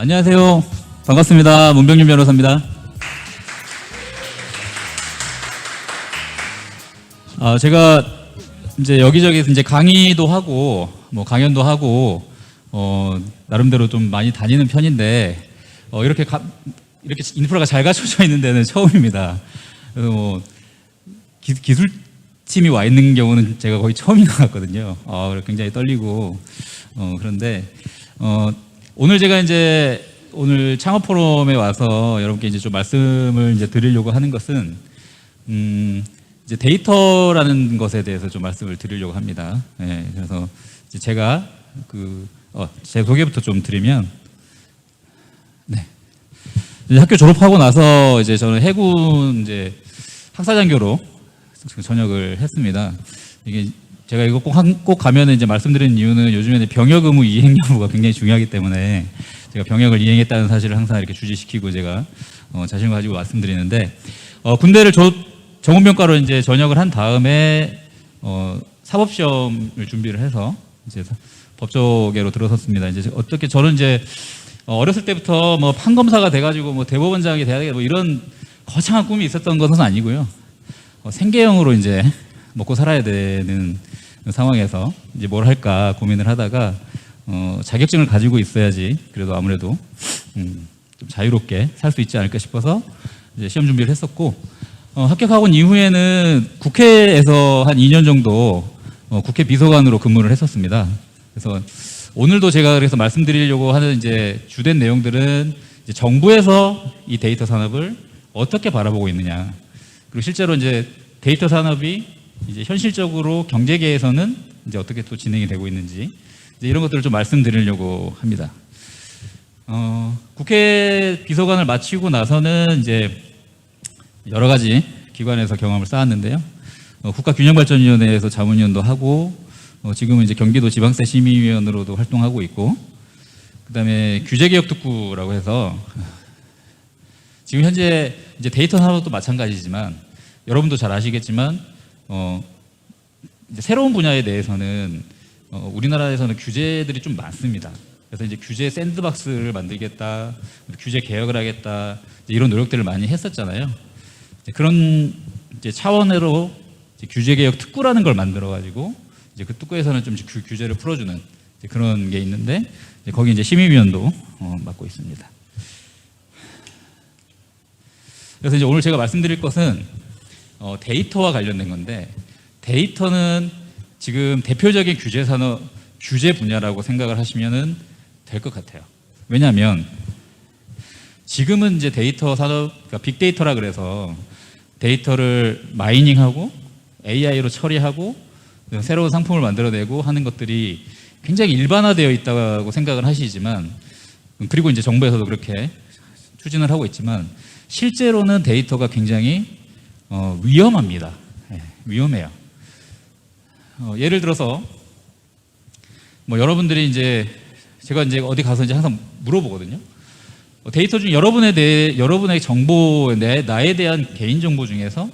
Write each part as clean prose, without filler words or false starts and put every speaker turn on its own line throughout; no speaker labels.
안녕하세요. 반갑습니다. 문병준 변호사입니다. 제가 이제 여기저기 이제 강의도 하고 뭐 강연도 하고 나름대로 좀 많이 다니는 편인데 이렇게 인프라가 잘 갖춰져 있는 데는 처음입니다. 그래서 뭐 기술팀이 와 있는 경우는 제가 거의 처음인 것 같거든요. 굉장히 떨리고 그런데 오늘 제가 이제 오늘 창업 포럼에 와서 여러분께 이제 좀 말씀을 이제 드리려고 하는 것은 이제 데이터라는 것에 대해서 좀 말씀을 드리려고 합니다. 네, 그래서 이제 제가 제 소개부터 좀 드리면, 네, 이제 학교 졸업하고 나서 이제 저는 해군 이제 학사장교로 전역을 했습니다. 이게 제가 이거 꼭 가면은 이제 말씀드리는 이유는 요즘에는 병역 의무 이행 여부가 굉장히 중요하기 때문에 제가 병역을 이행했다는 사실을 항상 이렇게 주지시키고 제가 자신을 가지고 말씀드리는데 군대를 정훈병과로 이제 전역을 한 다음에 사법시험을 준비를 해서 이제 법조계로 들어섰습니다. 이제 어떻게 저는 이제 어렸을 때부터 뭐 판검사가 돼가지고 뭐 대법원장이 돼야 되겠다 뭐 이런 거창한 꿈이 있었던 것은 아니고요. 생계형으로 이제 먹고 살아야 되는 상황에서 이제 뭘 할까 고민을 하다가 자격증을 가지고 있어야지 그래도 아무래도 좀 자유롭게 살 수 있지 않을까 싶어서 이제 시험 준비를 했었고 합격하고 온 이후에는 국회에서 한 2년 정도 국회 비서관으로 근무를 했었습니다. 그래서 오늘도 제가 그래서 말씀드리려고 하는 이제 주된 내용들은 이제 정부에서 이 데이터 산업을 어떻게 바라보고 있느냐, 그리고 실제로 이제 데이터 산업이 이제 현실적으로 경제계에서는 이제 어떻게 또 진행이 되고 있는지 이제 이런 것들을 좀 말씀드리려고 합니다. 국회 비서관을 마치고 나서는 이제 여러 가지 기관에서 경험을 쌓았는데요. 국가균형발전위원회에서 자문위원도 하고 지금은 이제 경기도 지방세 심의위원으로도 활동하고 있고, 그다음에 규제개혁특구라고 해서 지금 현재 이제 데이터 산업도 마찬가지지만 여러분도 잘 아시겠지만 이제 새로운 분야에 대해서는 우리나라에서는 규제들이 좀 많습니다. 그래서 이제 규제 샌드박스를 만들겠다, 규제 개혁을 하겠다 이런 노력들을 많이 했었잖아요. 그런 이제 차원으로 이제 규제개혁 특구라는 걸 만들어가지고 이제 그 특구에서는 좀 규제를 풀어주는 이제 그런 게 있는데 이제 거기 이제 심의위원도 맡고 있습니다. 그래서 이제 오늘 제가 말씀드릴 것은 데이터와 관련된 건데, 데이터는 지금 대표적인 규제 분야라고 생각을 하시면은 될 것 같아요. 왜냐하면 지금은 이제 데이터 산업, 그러니까 빅데이터라 그래서 데이터를 마이닝하고 AI로 처리하고 새로운 상품을 만들어내고 하는 것들이 굉장히 일반화되어 있다고 생각을 하시지만, 그리고 이제 정부에서도 그렇게 추진을 하고 있지만 실제로는 데이터가 굉장히 위험합니다. 네, 위험해요. 예를 들어서 뭐 여러분들이 이제 제가 이제 어디 가서 이제 항상 물어보거든요. 데이터 중 여러분의 정보, 나에 대한 개인 정보 중에서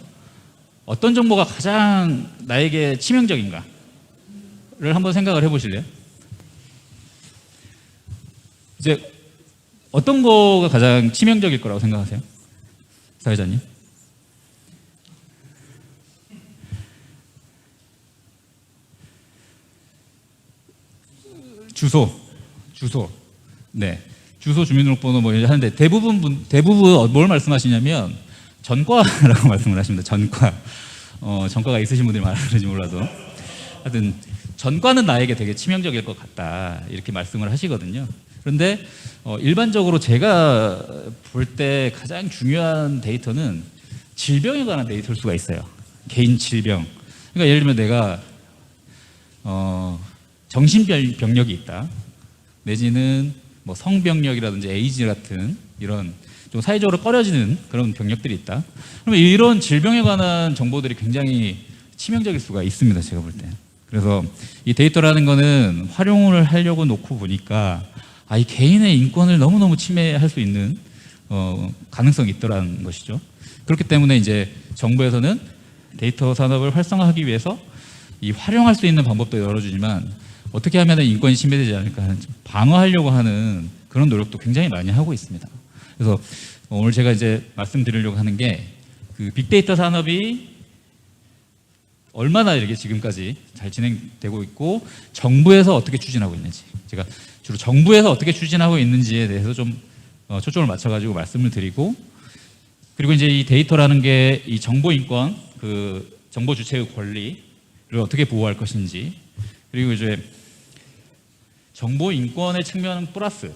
어떤 정보가 가장 나에게 치명적인가를 한번 생각을 해보실래요? 이제 어떤 거가 가장 치명적일 거라고 생각하세요, 사회자님? 주소, 네, 주소, 주민등록번호 뭐 이렇게 하는데 대부분 뭘 말씀하시냐면 전과라고 말씀을 하십니다. 전과가 있으신 분들이 많은지 몰라도 하여튼 전과는 나에게 되게 치명적일 것 같다 이렇게 말씀을 하시거든요. 그런데 일반적으로 제가 볼 때 가장 중요한 데이터는 질병에 관한 데이터일 수가 있어요. 개인 질병. 그러니까 예를 들면 내가 정신병력이 있다, 내지는 뭐 성병력이라든지 에이즈 같은 이런 좀 사회적으로 꺼려지는 그런 병력들이 있다. 그러면 이런 질병에 관한 정보들이 굉장히 치명적일 수가 있습니다, 제가 볼 때. 그래서 이 데이터라는 거는 활용을 하려고 놓고 보니까 이 개인의 인권을 너무너무 침해할 수 있는 가능성이 있더라는 것이죠. 그렇기 때문에 이제 정부에서는 데이터 산업을 활성화하기 위해서 이 활용할 수 있는 방법도 열어주지만 어떻게 하면 인권이 침해되지 않을까 하는 방어하려고 하는 그런 노력도 굉장히 많이 하고 있습니다. 그래서 오늘 제가 이제 말씀드리려고 하는 게 그 빅데이터 산업이 얼마나 이렇게 지금까지 잘 진행되고 있고 정부에서 어떻게 추진하고 있는지, 제가 주로 정부에서 어떻게 추진하고 있는지에 대해서 좀 초점을 맞춰가지고 말씀을 드리고, 그리고 이제 이 데이터라는 게 이 정보 인권, 그 정보 주체의 권리를 어떻게 보호할 것인지, 그리고 이제 정보 인권의 측면 플러스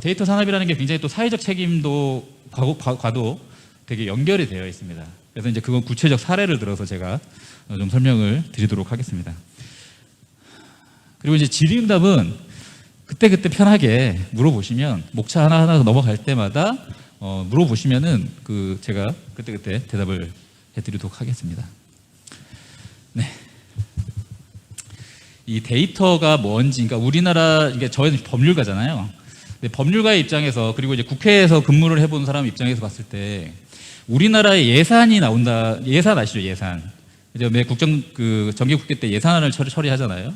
데이터 산업이라는 게 굉장히 또 사회적 책임도 과도 되게 연결이 되어 있습니다. 그래서 이제 그건 구체적 사례를 들어서 제가 좀 설명을 드리도록 하겠습니다. 그리고 이제 질의응답은 그때그때 편하게 물어보시면, 목차 하나하나 넘어갈 때마다 물어보시면은 제가 그때그때 대답을 해드리도록 하겠습니다. 네. 이 데이터가 뭔지, 그러니까 우리나라, 이게 저희는 법률가잖아요. 근데 법률가의 입장에서, 그리고 이제 국회에서 근무를 해본 사람 입장에서 봤을 때 우리나라의 예산이 나온다. 예산 아시죠? 예산. 이제 매 정기국회 때 예산안을 처리하잖아요.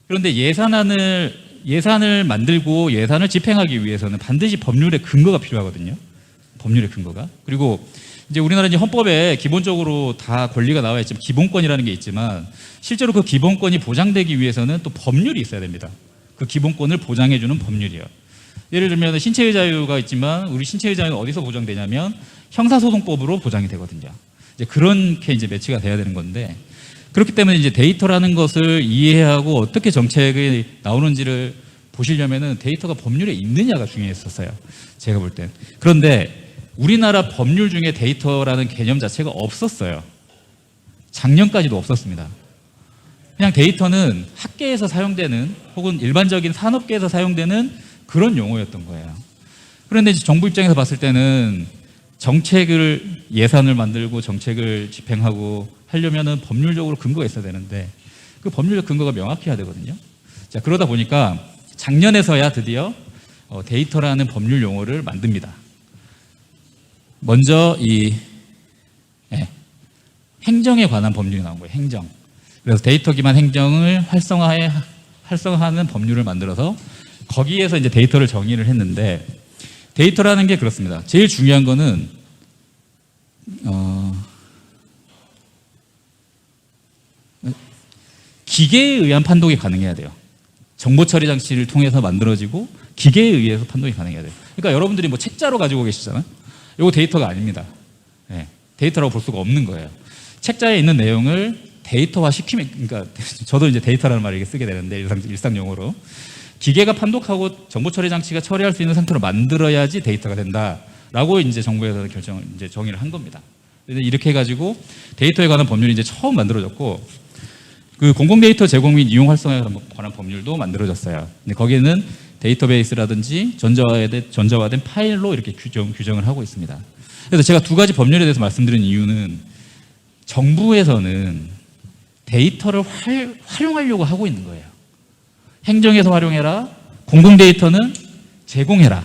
그런데 예산을 만들고 예산을 집행하기 위해서는 반드시 법률의 근거가 필요하거든요. 법률의 근거가. 그리고 이제 우리나라 이제 헌법에 기본적으로 다 권리가 나와 있지만, 기본권이라는 게 있지만, 실제로 그 기본권이 보장되기 위해서는 또 법률이 있어야 됩니다. 그 기본권을 보장해주는 법률이요. 예를 들면 신체의 자유가 있지만, 우리 신체의 자유는 어디서 보장되냐면 형사소송법으로 보장이 되거든요. 이제 그렇게 이제 매치가 돼야 되는 건데, 그렇기 때문에 이제 데이터라는 것을 이해하고 어떻게 정책이 나오는지를 보시려면은 데이터가 법률에 있느냐가 중요했었어요. 제가 볼 땐. 그런데 우리나라 법률 중에 데이터라는 개념 자체가 없었어요. 작년까지도 없었습니다. 그냥 데이터는 학계에서 사용되는, 혹은 일반적인 산업계에서 사용되는 그런 용어였던 거예요. 그런데 이제 정부 입장에서 봤을 때는 예산을 만들고 정책을 집행하고 하려면은 법률적으로 근거가 있어야 되는데, 그 법률적 근거가 명확해야 되거든요. 자, 그러다 보니까 작년에서야 드디어 데이터라는 법률 용어를 만듭니다. 먼저 행정에 관한 법률이 나온 거예요. 행정. 그래서 데이터 기반 행정을 활성화하는 법률을 만들어서 거기에서 이제 데이터를 정의를 했는데, 데이터라는 게 그렇습니다. 제일 중요한 거는 기계에 의한 판독이 가능해야 돼요. 정보 처리 장치를 통해서 만들어지고 기계에 의해서 판독이 가능해야 돼요. 그러니까 여러분들이 뭐 책자로 가지고 계시잖아요. 이거 데이터가 아닙니다. 네, 데이터라고 볼 수가 없는 거예요. 책자에 있는 내용을 데이터화 시키면, 그러니까 저도 이제 데이터라는 말을 쓰게 되는데, 일상 용어로 기계가 판독하고 정보 처리 장치가 처리할 수 있는 상태로 만들어야지 데이터가 된다라고 이제 정부에서 이제 정의를 한 겁니다. 이렇게 해가지고 데이터에 관한 법률이 이제 처음 만들어졌고, 그 공공 데이터 제공 및 이용 활성화에 관한 법률도 만들어졌어요. 근데 거기에는 데이터베이스라든지 전자화된 파일로 이렇게 규정을 하고 있습니다. 그래서 제가 두 가지 법률에 대해서 말씀드린 이유는, 정부에서는 데이터를 활용하려고 하고 있는 거예요. 행정에서 활용해라, 공공 데이터는 제공해라.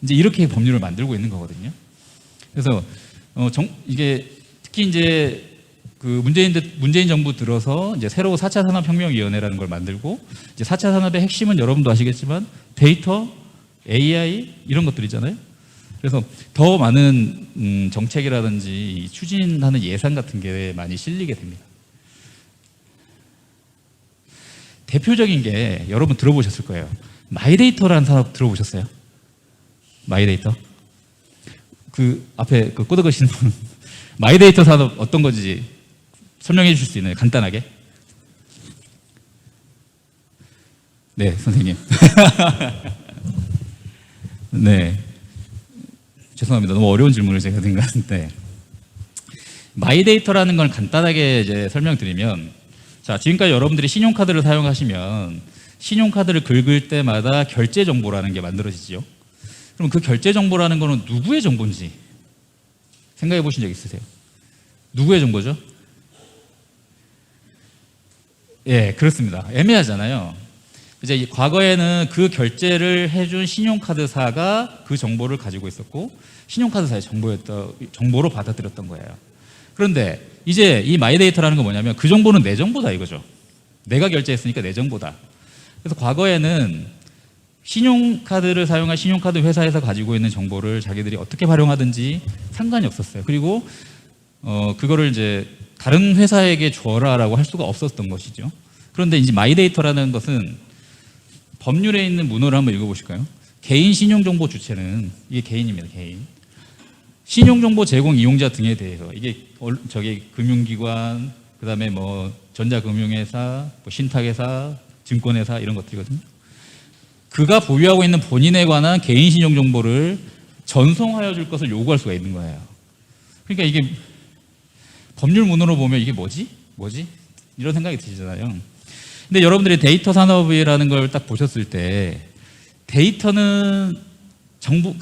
이제 이렇게 법률을 만들고 있는 거거든요. 그래서 이게 특히 이제 그 문재인 정부 들어서 이제 새로 4차 산업혁명위원회라는 걸 만들고, 이제 4차 산업의 핵심은 여러분도 아시겠지만 데이터, AI 이런 것들이잖아요. 그래서 더 많은 정책이라든지 추진하는 예산 같은 게 많이 실리게 됩니다. 대표적인 게 여러분 들어보셨을 거예요. 마이데이터라는 산업 들어보셨어요? 마이데이터? 그 앞에 그 꼬드거시는 분, 마이데이터 산업 어떤 건지 설명해 주실 수 있나요? 간단하게. 네, 선생님. 네. 죄송합니다. 너무 어려운 질문을 제가 드린 것 같은데, 마이데이터라는 걸 간단하게 이제 설명드리면, 자, 지금까지 여러분들이 신용카드를 사용하시면 신용카드를 긁을 때마다 결제 정보라는 게 만들어지죠. 그럼 그 결제 정보라는 거는 누구의 정보인지 생각해 보신 적 있으세요? 누구의 정보죠? 예, 그렇습니다. 애매하잖아요. 이제 과거에는 그 결제를 해준 신용카드사가 그 정보를 가지고 있었고 신용카드사의 정보로 받아들였던 거예요. 그런데 이제 이 마이데이터라는 건 뭐냐면 그 정보는 내 정보다 이거죠. 내가 결제했으니까 내 정보다. 그래서 과거에는 신용카드를 사용한 신용카드 회사에서 가지고 있는 정보를 자기들이 어떻게 활용하든지 상관이 없었어요. 그리고 그거를 이제 다른 회사에게 줘라라고 할 수가 없었던 것이죠. 그런데 이제 마이데이터라는 것은 법률에 있는 문호를 한번 읽어보실까요? 개인 신용정보 주체는 이게 개인입니다. 개인. 신용정보 제공 이용자 등에 대해서 이게 저기 금융기관, 그다음에 뭐 전자금융회사, 뭐 신탁회사, 증권회사 이런 것들이거든요. 그가 보유하고 있는 본인에 관한 개인 신용정보를 전송하여 줄 것을 요구할 수가 있는 거예요. 그러니까 이게 법률 문호로 보면 이게 뭐지? 이런 생각이 드시잖아요. 근데 여러분들이 데이터 산업이라는 걸 딱 보셨을 때 데이터는 정부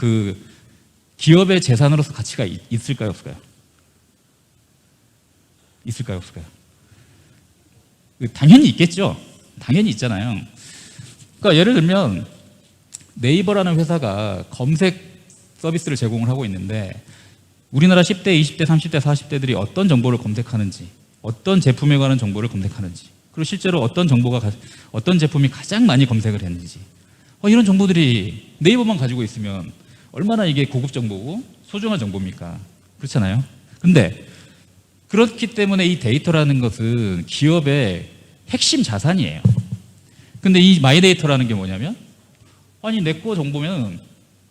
기업의 재산으로서 가치가 있을까요, 없을까요? 있을까요, 없을까요? 당연히 있겠죠. 당연히 있잖아요. 그러니까 예를 들면 네이버라는 회사가 검색 서비스를 제공을 하고 있는데 우리나라 10대, 20대, 30대, 40대들이 어떤 정보를 검색하는지, 어떤 제품에 관한 정보를 검색하는지, 그리고 실제로 어떤 제품이 가장 많이 검색을 했는지, 이런 정보들이 네이버만 가지고 있으면 얼마나 이게 고급 정보고 소중한 정보입니까? 그렇잖아요. 근데 그렇기 때문에 이 데이터라는 것은 기업의 핵심 자산이에요. 근데 이 마이데이터라는 게 뭐냐면, 아니 내 거 정보면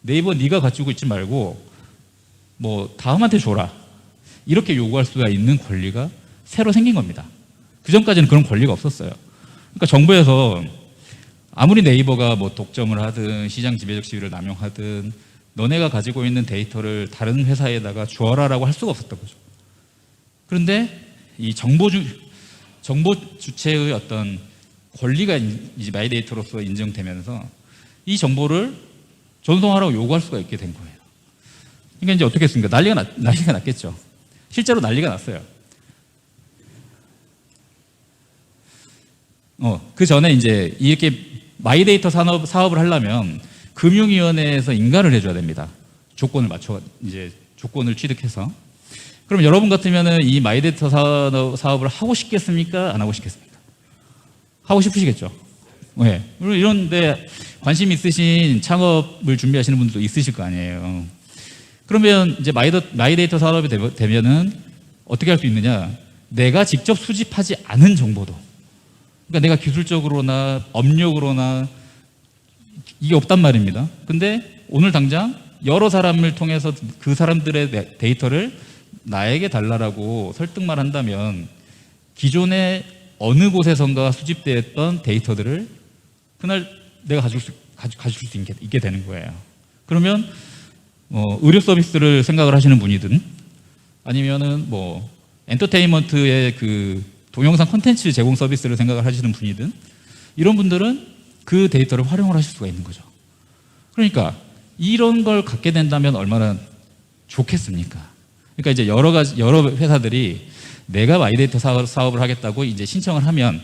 네이버 네가 가지고 있지 말고 뭐 다음한테 줘라, 이렇게 요구할 수가 있는 권리가 새로 생긴 겁니다. 그전까지는 그런 권리가 없었어요. 그러니까 정부에서 아무리 네이버가 뭐 독점을 하든 시장 지배적 지위를 남용하든 너네가 가지고 있는 데이터를 다른 회사에다가 주어라라고 할 수가 없었던 거죠. 그런데 이 정보 주체의 어떤 권리가 이제 마이데이터로서 인정되면서 이 정보를 전송하라고 요구할 수가 있게 된 거예요. 그러니까 이제 어떻게 했습니까? 난리가 났겠죠. 실제로 난리가 났어요. 그 전에 이제 이렇게 마이데이터 사업을 하려면 금융위원회에서 인가를 해줘야 됩니다. 조건을 취득해서. 그럼 여러분 같으면은 이 마이데이터 사업을 하고 싶겠습니까? 안 하고 싶겠습니까? 하고 싶으시겠죠? 네. 이런데 관심 있으신 창업을 준비하시는 분들도 있으실 거 아니에요. 그러면 이제 마이데이터 사업이 되면은 어떻게 할 수 있느냐? 내가 직접 수집하지 않은 정보도, 그러니까 내가 기술적으로나 업력으로나 이게 없단 말입니다. 근데 오늘 당장 여러 사람을 통해서 그 사람들의 데이터를 나에게 달라라고 설득만 한다면 기존에 어느 곳에선가 수집되었던 데이터들을 그날 내가 가질 수 있게 되는 거예요. 그러면 의료 서비스를 생각을 하시는 분이든 아니면은 뭐 엔터테인먼트의 그 동영상 콘텐츠 제공 서비스를 생각을 하시는 분이든 이런 분들은 그 데이터를 활용을 하실 수가 있는 거죠. 그러니까 이런 걸 갖게 된다면 얼마나 좋겠습니까? 그러니까 이제 여러 회사들이 내가 마이데이터 사업을 하겠다고 이제 신청을 하면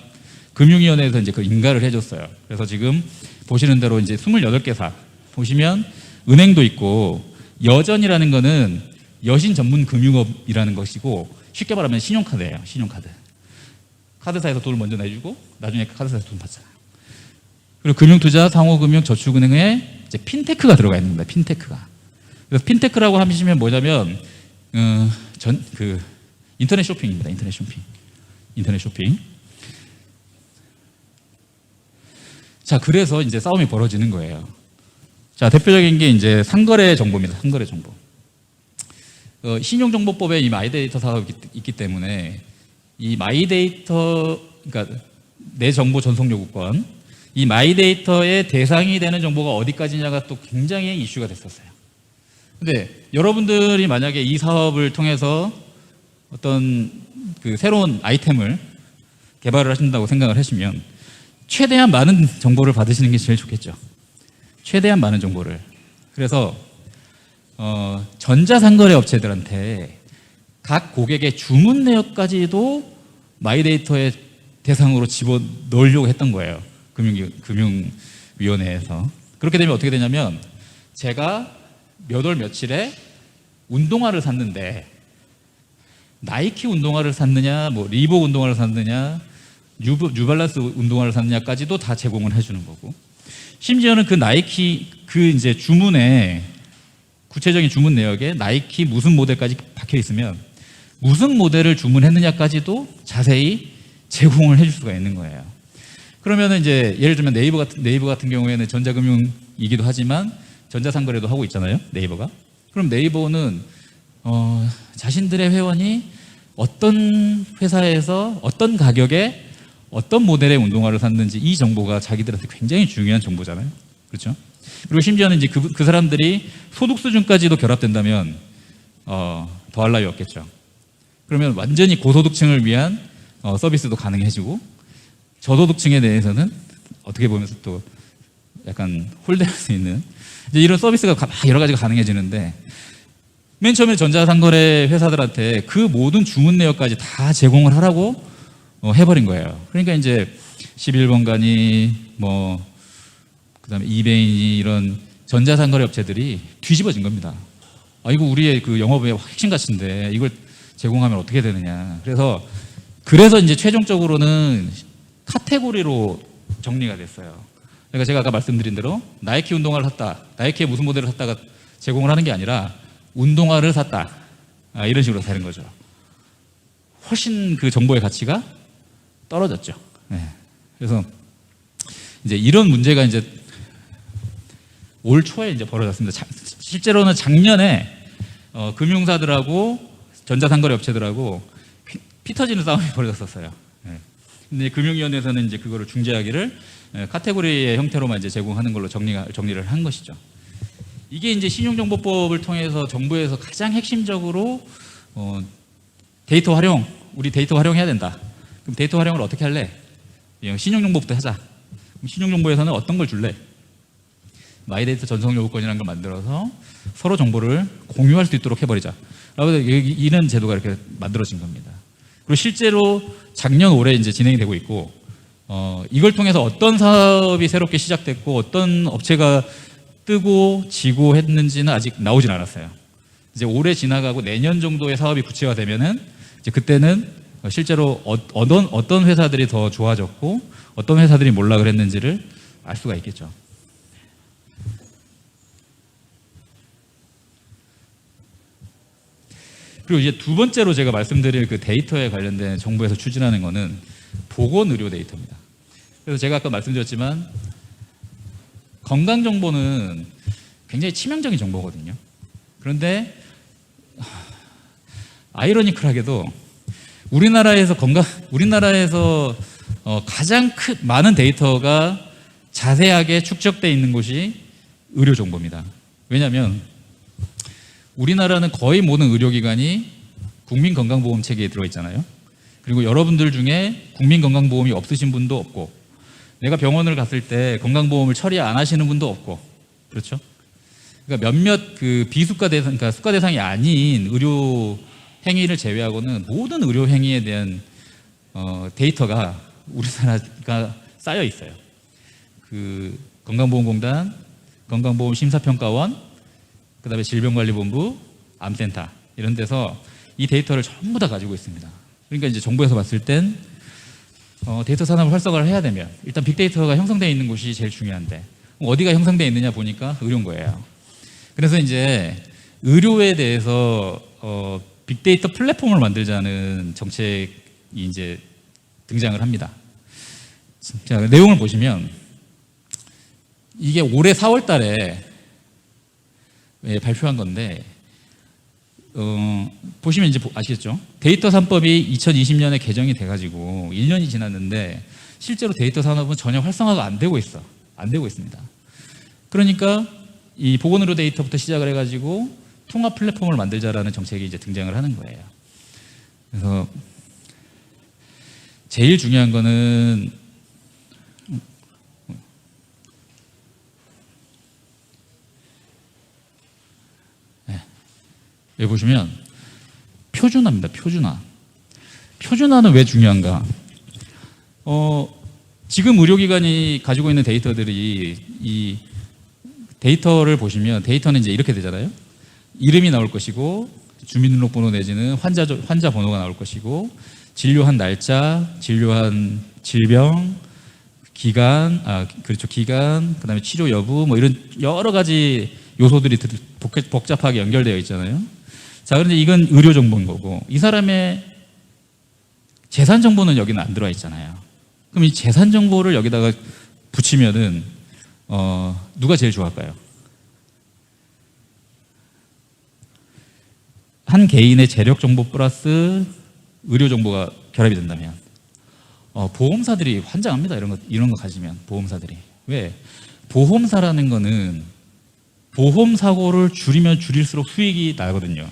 금융위원회에서 이제 그 인가를 해줬어요. 그래서 지금 보시는 대로 이제 28개사 보시면 은행도 있고, 여전이라는 거는 여신 전문 금융업이라는 것이고 쉽게 말하면 신용카드예요. 신용카드. 카드사에서 돈을 먼저 내주고 나중에 카드사에서 돈 받잖아요. 그리고 금융투자, 상호금융, 저축은행에 이제 핀테크가 들어가 있는 겁니다. 핀테크가. 그래서 핀테크라고 하시면 뭐냐면 인터넷 쇼핑입니다. 인터넷 쇼핑. 자, 그래서 이제 싸움이 벌어지는 거예요. 자, 대표적인 게 이제 상거래 정보입니다. 상거래 정보. 신용정보법에 이 마이데이터 사업이 있기 때문에 이 마이데이터, 그러니까 내 정보 전송 요구권, 이 마이데이터의 대상이 되는 정보가 어디까지냐가 또 굉장히 이슈가 됐었어요. 근데 여러분들이 만약에 이 사업을 통해서 어떤 그 새로운 아이템을 개발을 하신다고 생각을 하시면 최대한 많은 정보를 받으시는 게 제일 좋겠죠. 최대한 많은 정보를. 그래서 전자상거래 업체들한테 각 고객의 주문 내역까지도 마이데이터에 대상으로 집어 넣으려고 했던 거예요. 금융위원회에서. 그렇게 되면 어떻게 되냐면 제가 몇 월 며칠에 운동화를 샀는데 나이키 운동화를 샀느냐, 뭐 리복 운동화를 샀느냐, 뉴발란스 운동화를 샀느냐까지도 다 제공을 해주는 거고, 심지어는 그 나이키 그 이제 주문에 구체적인 주문 내역에 나이키 무슨 모델까지 박혀 있으면 무슨 모델을 주문했느냐까지도 자세히 제공을 해줄 수가 있는 거예요. 그러면은 이제 예를 들면 네이버 같은 경우에는 전자금융이기도 하지만 전자상거래도 하고 있잖아요, 네이버가. 그럼 네이버는 자신들의 회원이 어떤 회사에서 어떤 가격에 어떤 모델의 운동화를 샀는지 이 정보가 자기들한테 굉장히 중요한 정보잖아요. 그렇죠? 그리고 심지어는 이제 그 사람들이 소득 수준까지도 결합된다면 더할 나위 없겠죠. 그러면 완전히 고소득층을 위한 서비스도 가능해지고 저소득층에 대해서는 어떻게 보면 또 약간 홀대할 수 있는 이제 이런 서비스가 여러 가지가 가능해지는데, 맨 처음에 전자상거래 회사들한테 그 모든 주문 내역까지 다 제공을 하라고 해버린 거예요. 그러니까 이제 11번가니 뭐 그다음에 이베이니 이런 전자상거래 업체들이 뒤집어진 겁니다. 이거 우리의 그 영업의 핵심 가치인데 이걸 제공하면 어떻게 되느냐. 그래서 이제 최종적으로는 카테고리로 정리가 됐어요. 그러니까 제가 아까 말씀드린 대로 나이키 운동화를 샀다, 나이키의 무슨 모델을 샀다가 제공을 하는 게 아니라 운동화를 샀다, 이런 식으로 되는 거죠. 훨씬 그 정보의 가치가 떨어졌죠. 네. 그래서 이제 이런 문제가 이제 올 초에 이제 벌어졌습니다. 실제로는 작년에 금융사들하고 전자상거래 업체들하고 피 터지는 싸움이 벌어졌었어요. 네. 근데 금융위원회에서는 이제 그거를 중재하기를 카테고리의 형태로만 이제 제공하는 걸로 정리를 한 것이죠. 이게 이제 신용정보법을 통해서 정부에서 가장 핵심적으로 데이터 활용, 우리 데이터 활용해야 된다. 그럼 데이터 활용을 어떻게 할래? 신용정보부터 하자. 그럼 신용정보에서는 어떤 걸 줄래? 마이데이터 전송요구권이라는 걸 만들어서 서로 정보를 공유할 수 있도록 해버리자. 라고 이런 제도가 이렇게 만들어진 겁니다. 그리고 실제로 작년 올해 이제 진행이 되고 있고, 이걸 통해서 어떤 사업이 새롭게 시작됐고 어떤 업체가 뜨고 지고 했는지는 아직 나오진 않았어요. 이제 올해 지나가고 내년 정도의 사업이 구체화되면은 이제 그때는 실제로 어떤 회사들이 더 좋아졌고 어떤 회사들이 몰락을 했는지를 알 수가 있겠죠. 그리고 이제 두 번째로 제가 말씀드릴 그 데이터에 관련된 정부에서 추진하는 거는 보건의료 데이터입니다. 그래서 제가 아까 말씀드렸지만 건강정보는 굉장히 치명적인 정보거든요. 그런데 아이러니컬하게도 우리나라에서 가장 많은 데이터가 자세하게 축적되어 있는 곳이 의료정보입니다. 왜냐하면 우리나라는 거의 모든 의료기관이 국민건강보험 체계에 들어있잖아요. 그리고 여러분들 중에 국민건강보험이 없으신 분도 없고, 내가 병원을 갔을 때 건강보험을 처리 안 하시는 분도 없고, 그렇죠? 그러니까 몇몇 그 비수가 대상, 그러니까 수가 대상이 아닌 의료 행위를 제외하고는 모든 의료 행위에 대한 데이터가 우리나라가 쌓여 있어요. 그 건강보험공단, 건강보험심사평가원, 그다음에 질병관리본부, 암센터 이런 데서 이 데이터를 전부 다 가지고 있습니다. 그러니까 이제 정부에서 봤을 땐 데이터 산업을 활성화를 해야 되면 일단 빅데이터가 형성되어 있는 곳이 제일 중요한데 어디가 형성되어 있느냐 보니까 의료인 거예요. 그래서 이제 의료에 대해서 빅데이터 플랫폼을 만들자는 정책이 이제 등장을 합니다. 자, 내용을 보시면 이게 올해 4월 달에 발표한 건데 보시면 이제 아시겠죠? 데이터 3법이 2020년에 개정이 돼가지고 1년이 지났는데 실제로 데이터 산업은 전혀 활성화가 안 되고 있습니다. 그러니까 이 보건의료 데이터부터 시작을 해가지고 통합 플랫폼을 만들자라는 정책이 이제 등장을 하는 거예요. 그래서 제일 중요한 거는 여기 보시면 표준화입니다. 표준화는 왜 중요한가? 어, 지금 의료기관이 가지고 있는 데이터들이 이 데이터를 보시면 데이터는 이제 이렇게 되잖아요. 이름이 나올 것이고 주민등록번호 내지는 환자 번호가 나올 것이고 진료한 날짜, 진료한 질병, 기간, 그렇죠. 기간, 그다음에 치료 여부 뭐 이런 여러 가지 요소들이 복잡하게 연결되어 있잖아요. 자, 그런데 이건 의료 정보인 거고 이 사람의 재산 정보는 여기는 안 들어와 있잖아요. 그럼 이 재산 정보를 여기다가 붙이면은 누가 제일 좋을까요? 한 개인의 재력 정보 플러스 의료 정보가 결합이 된다면 보험사들이 환장합니다. 이런 거 가지면 보험사들이. 왜? 보험사라는 거는 보험 사고를 줄이면 줄일수록 수익이 나거든요.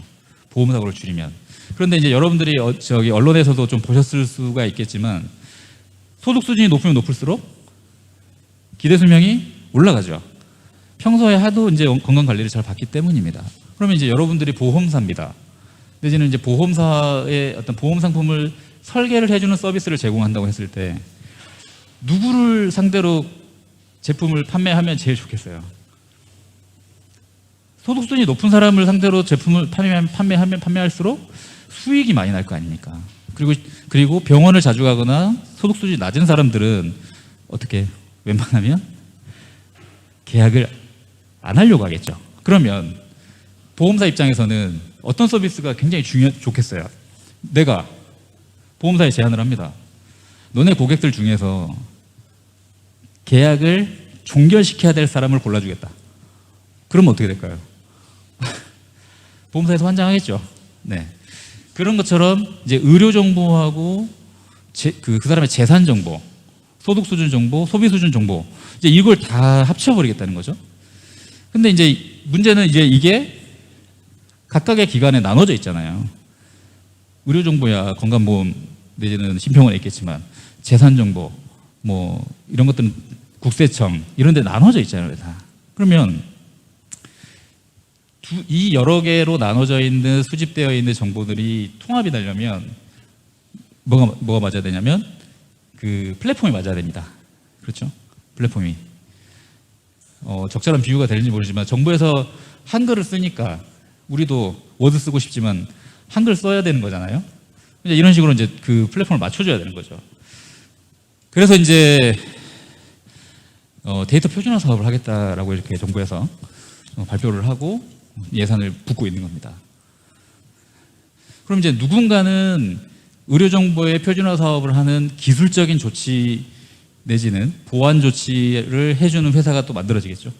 보험 사고를 줄이면. 그런데 이제 여러분들이 저기 언론에서도 좀 보셨을 수가 있겠지만 소득 수준이 높으면 높을수록 기대 수명이 올라가죠. 평소에 하도 이제 건강 관리를 잘 받기 때문입니다. 그러면 이제 여러분들이 보험사입니다. 내지는 이제 보험사의 어떤 보험 상품을 설계를 해주는 서비스를 제공한다고 했을 때 누구를 상대로 제품을 판매하면 제일 좋겠어요? 소득 수준이 높은 사람을 상대로 제품을 판매할수록 수익이 많이 날 거 아닙니까? 그리고 병원을 자주 가거나 소득 수준이 낮은 사람들은 어떻게 웬만하면 계약을 안 하려고 하겠죠. 그러면 보험사 입장에서는 어떤 서비스가 굉장히 좋겠어요? 내가 보험사에 제안을 합니다. 너네 고객들 중에서 계약을 종결시켜야 될 사람을 골라주겠다. 그러면 어떻게 될까요? 보험사에서 환장하겠죠. 네. 그런 것처럼 이제 의료 정보하고 그 사람의 재산 정보, 소득 수준 정보, 소비 수준 정보, 이제 이걸 다 합쳐버리겠다는 거죠. 근데 이제 문제는 이제 이게 각각의 기관에 나눠져 있잖아요. 의료정보야 건강보험 내지는 심평원에 있겠지만 재산정보 뭐 이런 것들은 국세청 이런 데 나눠져 있잖아요. 다. 그러면 이 여러 개로 나눠져 있는 수집되어 있는 정보들이 통합이 되려면 뭐가 맞아야 되냐면 그 플랫폼이 맞아야 됩니다. 그렇죠? 플랫폼이 적절한 비유가 되는지 모르지만 정부에서 한글을 쓰니까 우리도 워드 쓰고 싶지만 한글 써야 되는 거잖아요. 이제 이런 식으로 이제 그 플랫폼을 맞춰줘야 되는 거죠. 그래서 이제 데이터 표준화 사업을 하겠다라고 이렇게 정부에서 발표를 하고 예산을 붓고 있는 겁니다. 그럼 이제 누군가는 의료정보의 표준화 사업을 하는 기술적인 조치 내지는 보완 조치를 해주는 회사가 또 만들어지겠죠.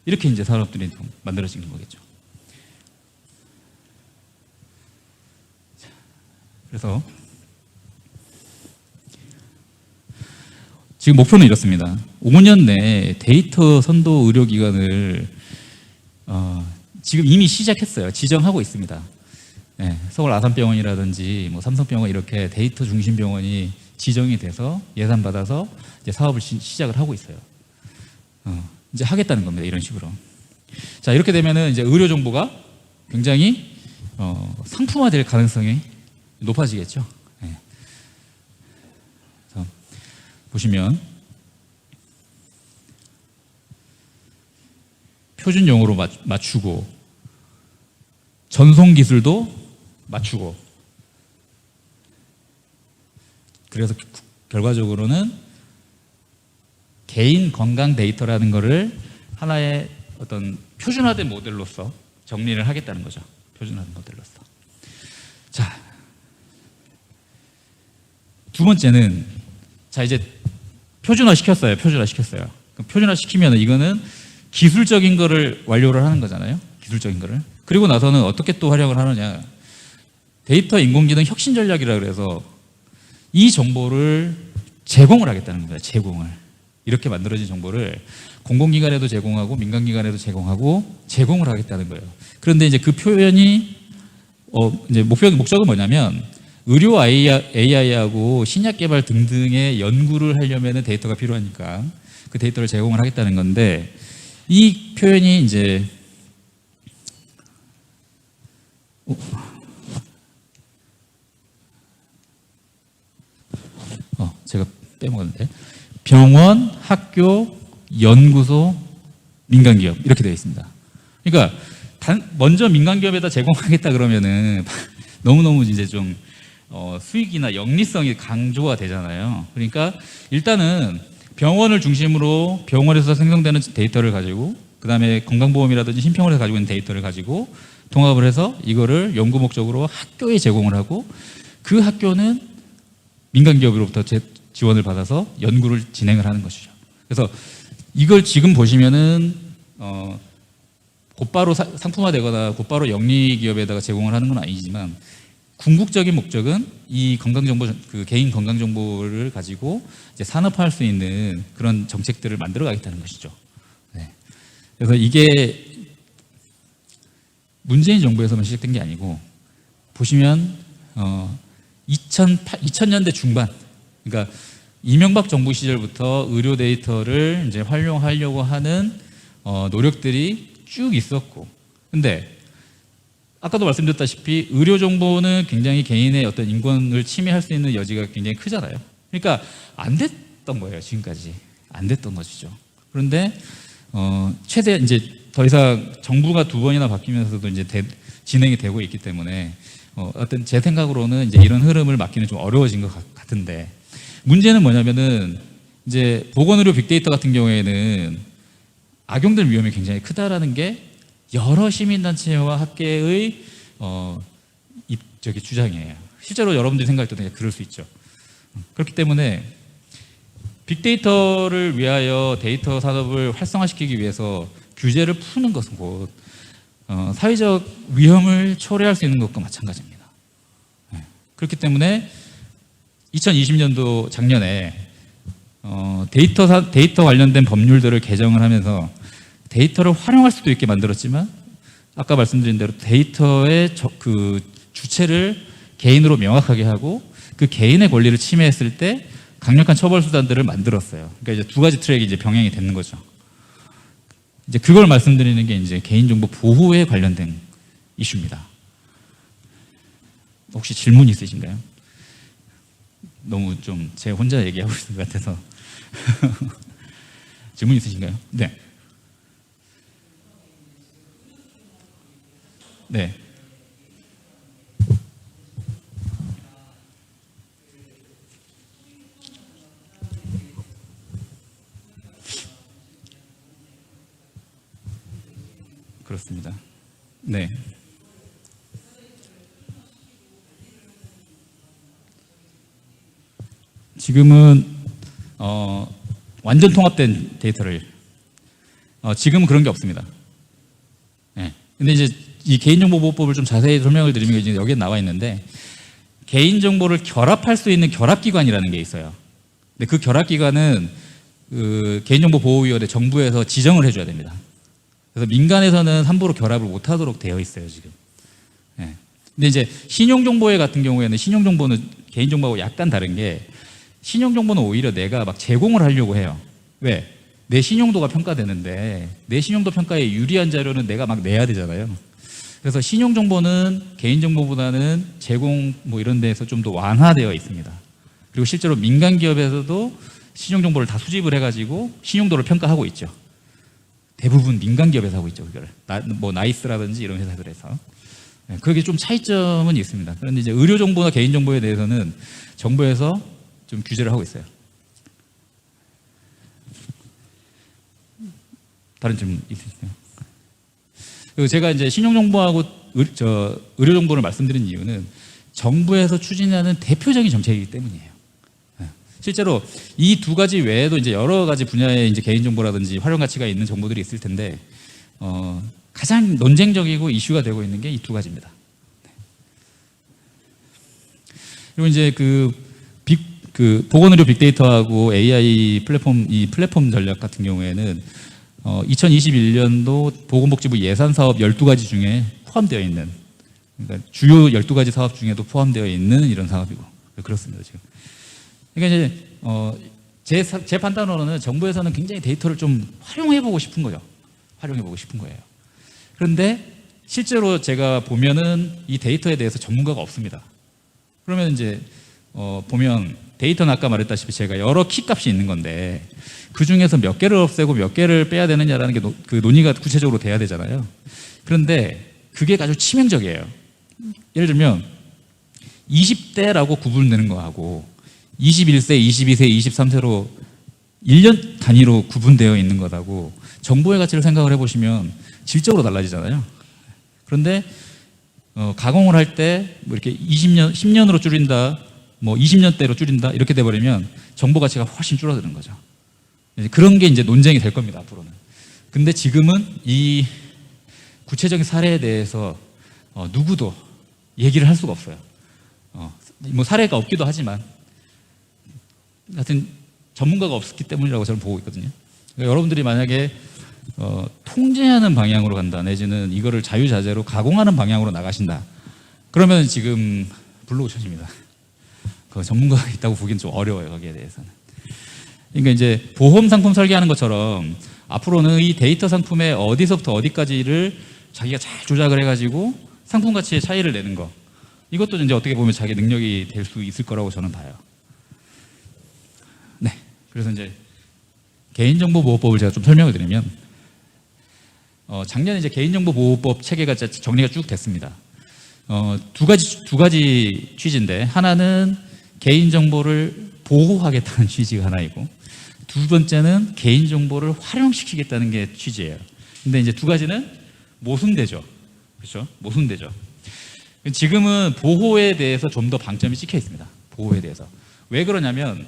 이렇게 이제 산업들이 만들어지는 거겠죠. 그래서 지금 목표는 이렇습니다. 5년 내에 데이터 선도 의료기관을 지금 이미 시작했어요. 지정하고 있습니다. 네, 서울 아산병원이라든지 뭐 삼성병원 이렇게 데이터 중심 병원이 지정이 돼서 예산 받아서 이제 사업을 시작을 하고 있어요. 이제 하겠다는 겁니다. 이런 식으로. 자, 이렇게 되면은 이제 의료 정보가 굉장히 상품화될 가능성이 높아지겠죠. 네. 그래서 보시면 표준 용어로 맞추고 전송 기술도 맞추고 그래서 결과적으로는 개인 건강 데이터라는 거를 하나의 어떤 표준화된 모델로서 정리를 하겠다는 거죠. 표준화된 모델로서. 자, 두 번째는 자 이제 표준화 시켰어요. 그럼 표준화 시키면 이거는 기술적인 거를 완료를 하는 거잖아요. 기술적인 거를. 그리고 나서는 어떻게 또 활용을 하느냐. 데이터 인공지능 혁신 전략이라 그래서 이 정보를 제공을 하겠다는 겁니다. 제공을. 이렇게 만들어진 정보를 공공기관에도 제공하고 민간기관에도 제공을 하겠다는 거예요. 그런데 이제 그 표현이 이제 목적은 뭐냐면 의료 AI하고 신약 개발 등등의 연구를 하려면 데이터가 필요하니까 그 데이터를 제공을 하겠다는 건데 이 표현이 이제 제가 빼먹었는데 병원, 학교, 연구소, 민간기업 이렇게 되어 있습니다. 그러니까 먼저 민간기업에다 제공하겠다 그러면은 너무너무 이제 좀 수익이나 영리성이 강조가 되잖아요. 그러니까 일단은 병원을 중심으로 병원에서 생성되는 데이터를 가지고 그다음에 건강보험이라든지 심평원에서 가지고 있는 데이터를 가지고 통합을 해서 이거를 연구 목적으로 학교에 제공을 하고 그 학교는 민간기업으로부터 지원을 받아서 연구를 진행을 하는 것이죠. 그래서 이걸 지금 보시면은 곧바로 상품화되거나 곧바로 영리기업에다가 제공을 하는 건 아니지만 궁극적인 목적은 이 건강정보, 그 개인 건강정보를 가지고 이제 산업화할 수 있는 그런 정책들을 만들어 가겠다는 것이죠. 네. 그래서 이게 문재인 정부에서만 시작된 게 아니고 보시면 2000년대 중반, 그러니까 이명박 정부 시절부터 의료 데이터를 이제 활용하려고 하는 노력들이 쭉 있었고, 근데 아까도 말씀드렸다시피 의료 정보는 굉장히 개인의 어떤 인권을 침해할 수 있는 여지가 굉장히 크잖아요. 그러니까 안 됐던 거예요. 지금까지 안 됐던 것이죠. 그런데 최대 이제 더 이상 정부가 2번이나 바뀌면서도 이제 진행이 되고 있기 때문에 어떤 제 생각으로는 이제 이런 흐름을 막기는 좀 어려워진 것 같은데, 문제는 뭐냐면은 이제 보건의료 빅데이터 같은 경우에는 악용될 위험이 굉장히 크다라는 게 여러 시민단체와 학계의 주장이에요. 실제로 여러분들이 생각할 때도 그럴 수 있죠. 그렇기 때문에 빅데이터를 위하여 데이터 산업을 활성화시키기 위해서 규제를 푸는 것은 곧 사회적 위험을 초래할 수 있는 것과 마찬가지입니다. 그렇기 때문에 2020년도 작년에 데이터 관련된 법률들을 개정을 하면서 데이터를 활용할 수도 있게 만들었지만 아까 말씀드린 대로 데이터의 그 주체를 개인으로 명확하게 하고 그 개인의 권리를 침해했을 때 강력한 처벌 수단들을 만들었어요. 그러니까 이제 2가지 트랙이 이제 병행이 되는 거죠. 이제 그걸 말씀드리는 게 이제 개인정보 보호에 관련된 이슈입니다. 혹시 질문 있으신가요? 너무 좀 제 혼자 얘기하고 있는 것 같아서 질문 있으신가요? 네. 네. 그렇습니다. 네. 지금은 완전 통합된 데이터를 지금은 그런 게 없습니다. 네. 근데 이제 이 개인정보보호법을 좀 자세히 설명을 드리면 이제 여기에 나와 있는데 개인정보를 결합할 수 있는 결합기관이라는 게 있어요. 근데 그 결합기관은 그 개인정보보호위원회 정부에서 지정을 해줘야 됩니다. 그래서 민간에서는 함부로 결합을 못하도록 되어 있어요 지금. 네. 근데 이제 신용정보회 같은 경우에는 신용정보는 개인정보하고 약간 다른 게 신용정보는 오히려 내가 막 제공을 하려고 해요. 왜? 내 신용도가 평가되는데 내 신용도 평가에 유리한 자료는 내가 막 내야 되잖아요. 그래서 신용정보는 개인정보보다는 제공 뭐 이런 데에서 좀 더 완화되어 있습니다. 그리고 실제로 민간 기업에서도 신용정보를 다 수집을 해가지고 신용도를 평가하고 있죠. 대부분 민간 기업에서 하고 있죠. 그걸 뭐 나이스라든지 이런 회사들에서. 그게 좀 차이점은 있습니다. 그런데 이제 의료정보나 개인정보에 대해서는 정부에서 좀 규제를 하고 있어요. 다른 질문 있으세요? 그리고 제가 이제 신용정보하고 의료정보를 말씀드린 이유는 정부에서 추진하는 대표적인 정책이기 때문이에요. 실제로 이 2가지 외에도 이제 여러 가지 분야의 이제 개인정보라든지 활용 가치가 있는 정보들이 있을 텐데 가장 논쟁적이고 이슈가 되고 있는 게 이 2가지입니다. 그리고 이제 그 보건의료 빅데이터하고 AI 플랫폼 전략 같은 경우에는 2021년도 보건복지부 예산사업 12가지 중에 포함되어 있는, 그러니까 주요 12가지 사업 중에도 포함되어 있는 이런 사업이고 그렇습니다 지금. 그러니까 이제 제 판단으로는 정부에서는 굉장히 데이터를 좀 활용해보고 싶은 거죠. 활용해보고 싶은 거예요. 그런데 실제로 제가 보면은 이 데이터에 대해서 전문가가 없습니다. 그러면 이제 보면 데이터는 아까 말했다시피 제가 여러 키 값이 있는 건데 그 중에서 몇 개를 없애고 몇 개를 빼야 되느냐라는 게 그 논의가 구체적으로 돼야 되잖아요. 그런데 그게 아주 치명적이에요. 예를 들면 20대라고 구분되는 거하고 21세, 22세, 23세로 1년 단위로 구분되어 있는 것하고 정보의 가치를 생각을 해보시면 질적으로 달라지잖아요. 그런데 가공을 할 때 뭐 이렇게 20년, 10년으로 줄인다, 뭐 20년대로 줄인다 이렇게 돼버리면 정보 가치가 훨씬 줄어드는 거죠. 그런 게 이제 논쟁이 될 겁니다, 앞으로는. 근데 지금은 이 구체적인 사례에 대해서 누구도 얘기를 할 수가 없어요. 뭐 사례가 없기도 하지만 하여튼 전문가가 없기 때문이라고 저는 보고 있거든요. 그러니까 여러분들이 만약에 통제하는 방향으로 간다, 내지는 이거를 자유자재로 가공하는 방향으로 나가신다, 그러면 지금 블루오션입니다. 그 전문가가 있다고 보기엔 좀 어려워요, 거기에 대해서는. 그러니까 이제 보험 상품 설계하는 것처럼 앞으로는 이 데이터 상품의 어디서부터 어디까지를 자기가 잘 조작을 해가지고 상품 가치의 차이를 내는 거, 이것도 이제 어떻게 보면 자기 능력이 될 수 있을 거라고 저는 봐요. 네, 그래서 이제 개인정보보호법을 제가 좀 설명을 드리면, 작년에 이제 개인정보보호법 체계가 정리가 쭉 됐습니다. 두 가지 취지인데, 하나는 개인정보를 보호하겠다는 취지가 하나이고, 두 번째는 개인정보를 활용시키겠다는 게 취지예요. 근데 이제 두 가지는 모순되죠. 그렇죠? 모순되죠. 지금은 보호에 대해서 좀 더 방점이 찍혀 있습니다. 보호에 대해서. 왜 그러냐면,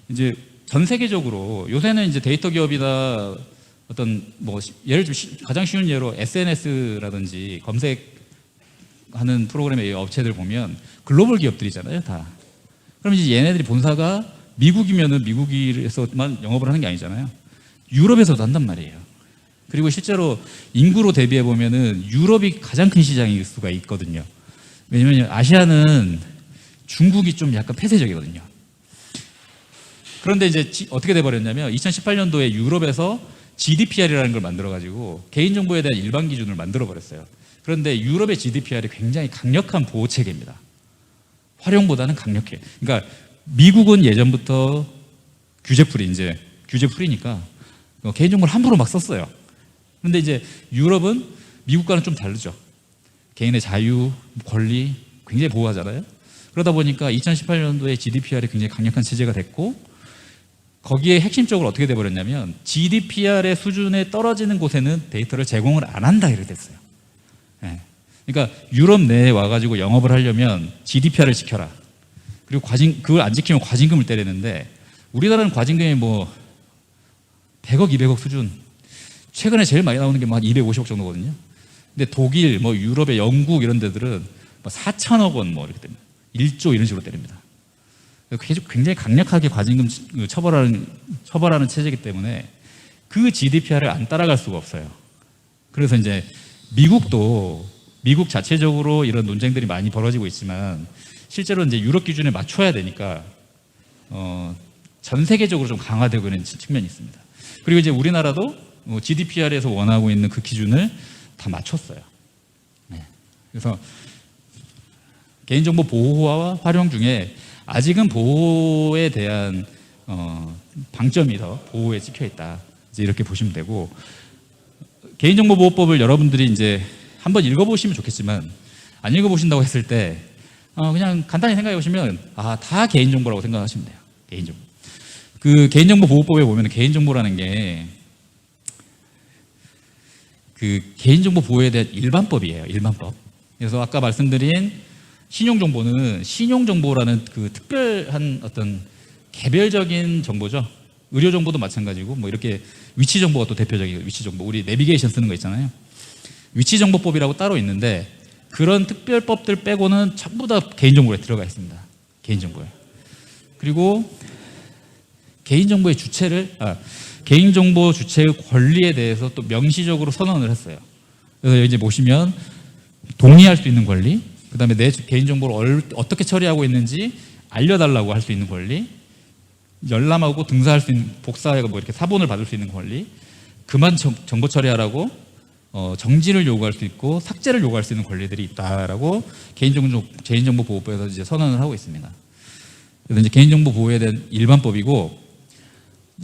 이제 전 세계적으로 요새는 이제 데이터 기업이나 어떤 뭐 예를 들면 가장 쉬운 예로 SNS라든지 검색하는 프로그램의 업체들 보면 글로벌 기업들이잖아요, 다. 그럼 이제 얘네들이 본사가 미국이면은 미국에서만 영업을 하는 게 아니잖아요. 유럽에서도 한단 말이에요. 그리고 실제로 인구로 대비해 보면은 유럽이 가장 큰 시장일 수가 있거든요. 왜냐면 아시아는 중국이 좀 약간 폐쇄적이거든요. 그런데 이제 어떻게 돼버렸냐면 2018년도에 유럽에서 GDPR이라는 걸 만들어가지고 개인정보에 대한 일반 기준을 만들어버렸어요. 그런데 유럽의 GDPR이 굉장히 강력한 보호 체계입니다. 활용보다는 강력해. 그러니까 미국은 예전부터 규제 풀이니까 개인정보를 함부로 막 썼어요. 그런데 이제 유럽은 미국과는 좀 다르죠. 개인의 자유, 권리 굉장히 보호하잖아요. 그러다 보니까 2018년도에 GDPR이 굉장히 강력한 체제가 됐고, 거기에 핵심적으로 어떻게 돼버렸냐면 GDPR의 수준에 떨어지는 곳에는 데이터를 제공을 안 한다 이렇게 됐어요. 네. 그러니까 유럽 내에 와가지고 영업을 하려면 GDPR을 지켜라. 그리고 그걸 안 지키면 과징금을 때리는데, 우리나라는 과징금이 뭐 100억, 200억 수준, 최근에 제일 많이 나오는 게 뭐 한 250억 정도거든요. 근데 독일, 뭐 유럽의 영국 이런 데들은 뭐 4천억 원 뭐 이렇게 됩니다. 1조 이런 식으로 때립니다. 굉장히 강력하게 과징금 처벌하는 체제이기 때문에 그 GDPR을 안 따라갈 수가 없어요. 그래서 이제 미국 자체적으로 이런 논쟁들이 많이 벌어지고 있지만, 실제로 이제 유럽 기준에 맞춰야 되니까 전 세계적으로 좀 강화되고 있는 측면이 있습니다. 그리고 이제 우리나라도 GDPR에서 원하고 있는 그 기준을 다 맞췄어요. 네. 그래서 개인정보 보호와 활용 중에 아직은 보호에 대한 방점이 더 보호에 찍혀 있다, 이제 이렇게 보시면 되고, 개인정보보호법을 여러분들이 이제 한번 읽어보시면 좋겠지만, 안 읽어보신다고 했을 때 그냥 간단히 생각해 보시면 다 개인정보라고 생각하시면 돼요. 개인정보. 그 개인정보보호법에 보면 개인정보라는 게 그 개인정보 보호에 대한 일반법이에요. 일반법. 그래서 아까 말씀드린 신용정보는 신용정보라는 그 특별한 어떤 개별적인 정보죠. 의료정보도 마찬가지고, 뭐 이렇게 위치정보가 또 대표적이고, 위치정보, 우리 내비게이션 쓰는 거 있잖아요. 위치정보법이라고 따로 있는데, 그런 특별법들 빼고는 전부 다 개인정보에 들어가 있습니다. 개인정보에. 그리고 개인정보의 개인정보 주체의 권리에 대해서 또 명시적으로 선언을 했어요. 그래서 이제 보시면 동의할 수 있는 권리, 그 다음에 내 개인정보를 어떻게 처리하고 있는지 알려달라고 할 수 있는 권리, 열람하고 등사할 수 있는, 복사하고 뭐 이렇게 사본을 받을 수 있는 권리, 그만 정보 처리하라고 정지를 요구할 수 있고 삭제를 요구할 수 있는 권리들이 있다라고 개인정보보호법에서 이제 선언을 하고 있습니다. 그래서 이제 개인정보 보호에 대한 일반법이고,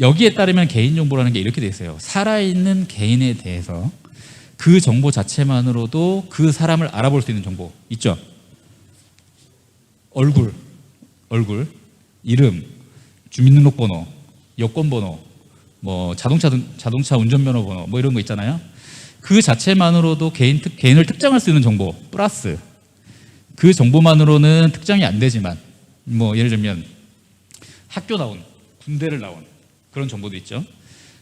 여기에 따르면 개인정보라는 게 이렇게 돼 있어요. 살아있는 개인에 대해서 그 정보 자체만으로도 그 사람을 알아볼 수 있는 정보 있죠. 얼굴, 이름, 주민등록번호, 여권번호, 뭐 자동차 운전면허 번호, 뭐 이런 거 있잖아요. 그 자체만으로도 개인을 특정할 수 있는 정보 플러스 그 정보만으로는 특정이 안 되지만, 뭐 예를 들면 학교 나온, 군대를 나온 그런 정보도 있죠.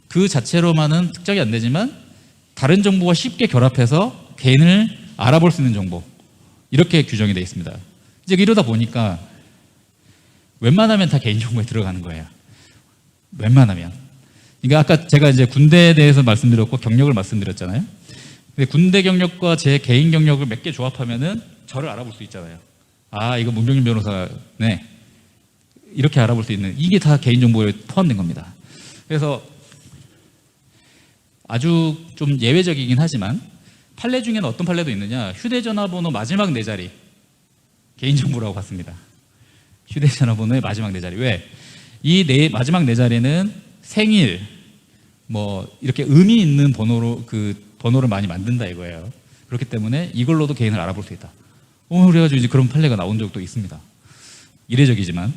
그 자체로만은 특정이 안 되지만 다른 정보와 쉽게 결합해서 개인을 알아볼 수 있는 정보, 이렇게 규정이 되어 있습니다. 이제 이러다 보니까 웬만하면 다 개인정보에 들어가는 거예요. 웬만하면. 그러니까 아까 제가 이제 군대에 대해서 말씀드렸고 경력을 말씀드렸잖아요. 근데 군대 경력과 제 개인 경력을 몇 개 조합하면은 저를 알아볼 수 있잖아요. 아, 이거 문병진 변호사네, 이렇게 알아볼 수 있는, 이게 다 개인정보에 포함된 겁니다. 그래서 아주 좀 예외적이긴 하지만 판례 중에는 어떤 판례도 있느냐, 휴대전화번호 마지막 4자리 개인정보라고 봤습니다. 휴대전화번호의 마지막 4자리. 왜? 이 마지막 4자리는 생일, 뭐 이렇게 의미 있는 번호로 그 번호를 많이 만든다 이거예요. 그렇기 때문에 이걸로도 개인을 알아볼 수 있다. 그래가지고 이제 그런 판례가 나온 적도 있습니다. 이례적이지만.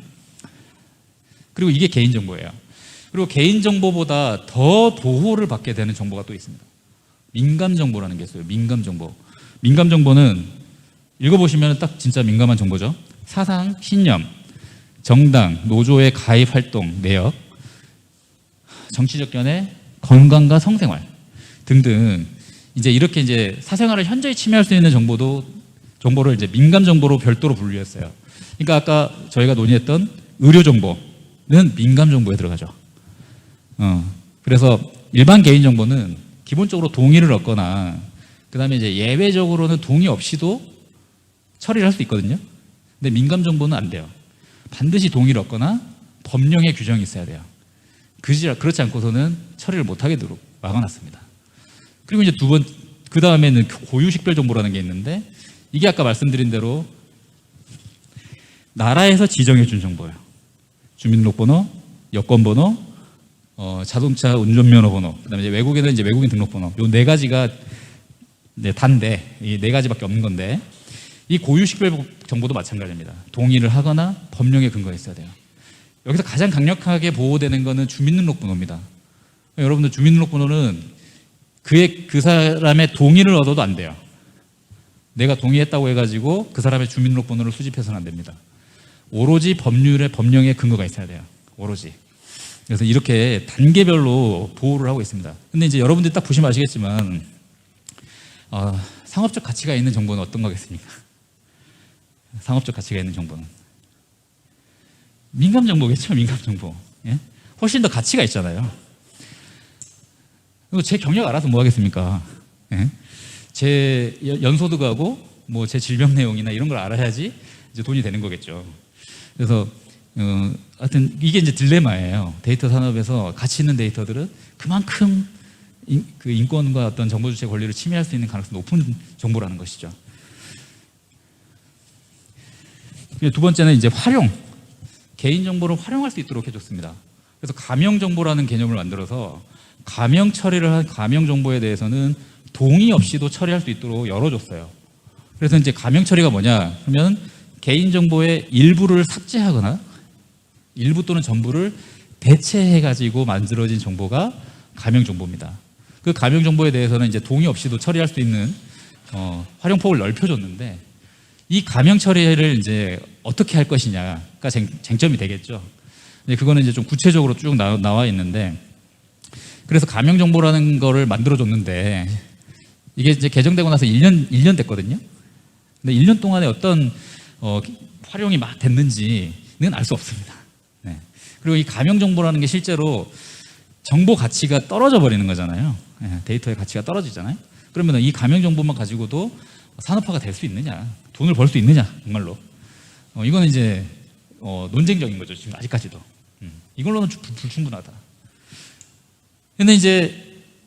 그리고 이게 개인정보예요. 그리고 개인정보보다 더 보호를 받게 되는 정보가 또 있습니다. 민감정보라는 게 있어요. 민감정보. 민감정보는 읽어보시면 딱 진짜 민감한 정보죠. 사상, 신념, 정당, 노조의 가입 활동, 내역, 정치적 견해, 건강과 성생활 등등, 이제 이렇게 이제 사생활을 현저히 침해할 수 있는 정보를 이제 민감 정보로 별도로 분류했어요. 그러니까 아까 저희가 논의했던 의료 정보는 민감 정보에 들어가죠. 그래서 일반 개인 정보는 기본적으로 동의를 얻거나, 그다음에 이제 예외적으로는 동의 없이도 처리를 할 수 있거든요. 근데 민감 정보는 안 돼요. 반드시 동의를 얻거나 법령의 규정이 있어야 돼요. 그렇지 않고서는 처리를 못하게도록 막아놨습니다. 그리고 이제 그 다음에는 고유식별 정보라는 게 있는데, 이게 아까 말씀드린 대로 나라에서 지정해준 정보예요. 주민등록번호, 여권번호, 자동차 운전면허 번호, 그다음에 이제 외국인은 이제 외국인 등록번호, 요 4가지가 단데, 이 4가지밖에 없는 건데, 이 고유식별 정보도 마찬가지입니다. 동의를 하거나 법령에 근거가 있어야 돼요. 여기서 가장 강력하게 보호되는 거는 주민등록번호입니다. 여러분들 주민등록번호는 그 사람의 동의를 얻어도 안 돼요. 내가 동의했다고 해가지고 그 사람의 주민등록번호를 수집해서는 안 됩니다. 오로지 법령의 근거가 있어야 돼요. 오로지. 그래서 이렇게 단계별로 보호를 하고 있습니다. 근데 이제 여러분들이 딱 보시면 아시겠지만, 상업적 가치가 있는 정보는 어떤 거겠습니까? 상업적 가치가 있는 정보는 민감 정보겠죠. 민감 정보. 예? 훨씬 더 가치가 있잖아요. 그리고 제 경력 알아서 뭐 하겠습니까? 예? 제 연소득하고 뭐 제 질병 내용이나 이런 걸 알아야지 이제 돈이 되는 거겠죠. 그래서 하여튼 이게 이제 딜레마예요. 데이터 산업에서 가치 있는 데이터들은 그만큼 그 인권과 어떤 정보 주체 권리를 침해할 수 있는 가능성이 높은 정보라는 것이죠. 두 번째는 이제 활용. 개인정보를 활용할 수 있도록 해줬습니다. 그래서 가명정보라는 개념을 만들어서 가명 처리를 한 가명정보에 대해서는 동의 없이도 처리할 수 있도록 열어줬어요. 그래서 이제 가명 처리가 뭐냐 하면, 개인정보의 일부를 삭제하거나 일부 또는 전부를 대체해가지고 만들어진 정보가 가명정보입니다. 그 가명정보에 대해서는 이제 동의 없이도 처리할 수 있는 활용폭을 넓혀줬는데, 이 가명 처리를 이제 어떻게 할 것이냐가 쟁점이 되겠죠. 그거는 이제 좀 구체적으로 쭉 나와 있는데, 그래서 가명 정보라는 거를 만들어줬는데, 이게 이제 개정되고 나서 1년 됐거든요. 근데 1년 동안에 어떤 활용이 막 됐는지는 알 수 없습니다. 네. 그리고 이 가명 정보라는 게 실제로 정보 가치가 떨어져 버리는 거잖아요. 네. 데이터의 가치가 떨어지잖아요. 그러면 이 가명 정보만 가지고도 산업화가 될 수 있느냐, 돈을 벌 수 있느냐, 정말로. 이거는 이제 논쟁적인 거죠, 지금 아직까지도. 이걸로는 불충분하다. 근데 이제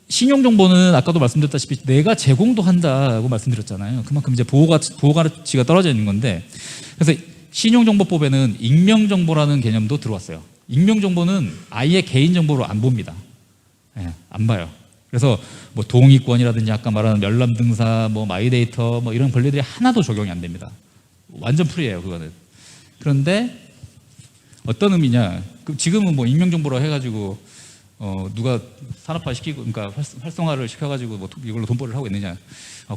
신용정보는 아까도 말씀드렸다시피 내가 제공도 한다고 말씀드렸잖아요. 그만큼 이제 보호 가치가 떨어져 있는 건데, 그래서 신용정보법에는 익명정보라는 개념도 들어왔어요. 익명정보는 아예 개인정보로 안 봅니다. 예, 안 봐요. 그래서 뭐 동의권이라든지 아까 말한 열람등사, 뭐 마이데이터 뭐 이런 권리들이 하나도 적용이 안 됩니다. 완전 프리예요, 그거는. 그런데 어떤 의미냐? 지금은 뭐 익명정보로 해가지고 누가 산업화 시키고, 그러니까 활성화를 시켜가지고 뭐 이걸로 돈벌이를 하고 있느냐?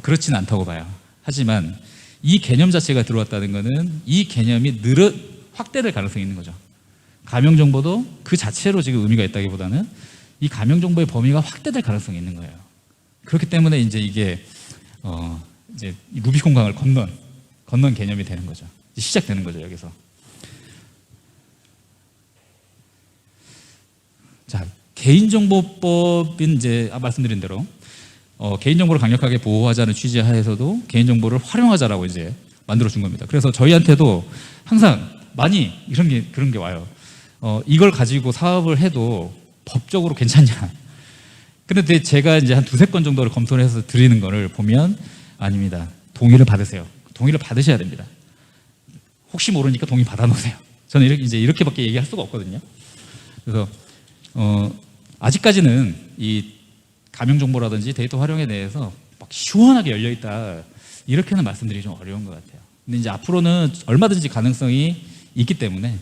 그렇지는 않다고 봐요. 하지만 이 개념 자체가 들어왔다는 것은 이 개념이 확대될 가능성이 있는 거죠. 가명정보도 그 자체로 지금 의미가 있다기보다는 이 가명정보의 범위가 확대될 가능성이 있는 거예요. 그렇기 때문에 이제 이게 이제 루비콘강을 건넌 개념이 되는 거죠. 시작되는 거죠, 여기서. 자, 개인정보법은 이제 말씀드린 대로 개인정보를 강력하게 보호하자는 취지 하에서도 개인정보를 활용하자라고 이제 만들어 준 겁니다. 그래서 저희한테도 항상 많이 그런 게 와요. 이걸 가지고 사업을 해도 법적으로 괜찮냐? 근데 제가 이제 한 두세 건 정도를 검토를 해서 드리는 거를 보면 아닙니다. 동의를 받으세요. 동의를 받으셔야 됩니다. 혹시 모르니까 동의 받아놓으세요. 저는 이렇게밖에 얘기할 수가 없거든요. 그래서 아직까지는 이 가명정보라든지 데이터 활용에 대해서 막 시원하게 열려있다 이렇게는 말씀드리기 좀 어려운 것 같아요. 근데 이제 앞으로는 얼마든지 가능성이 있기 때문에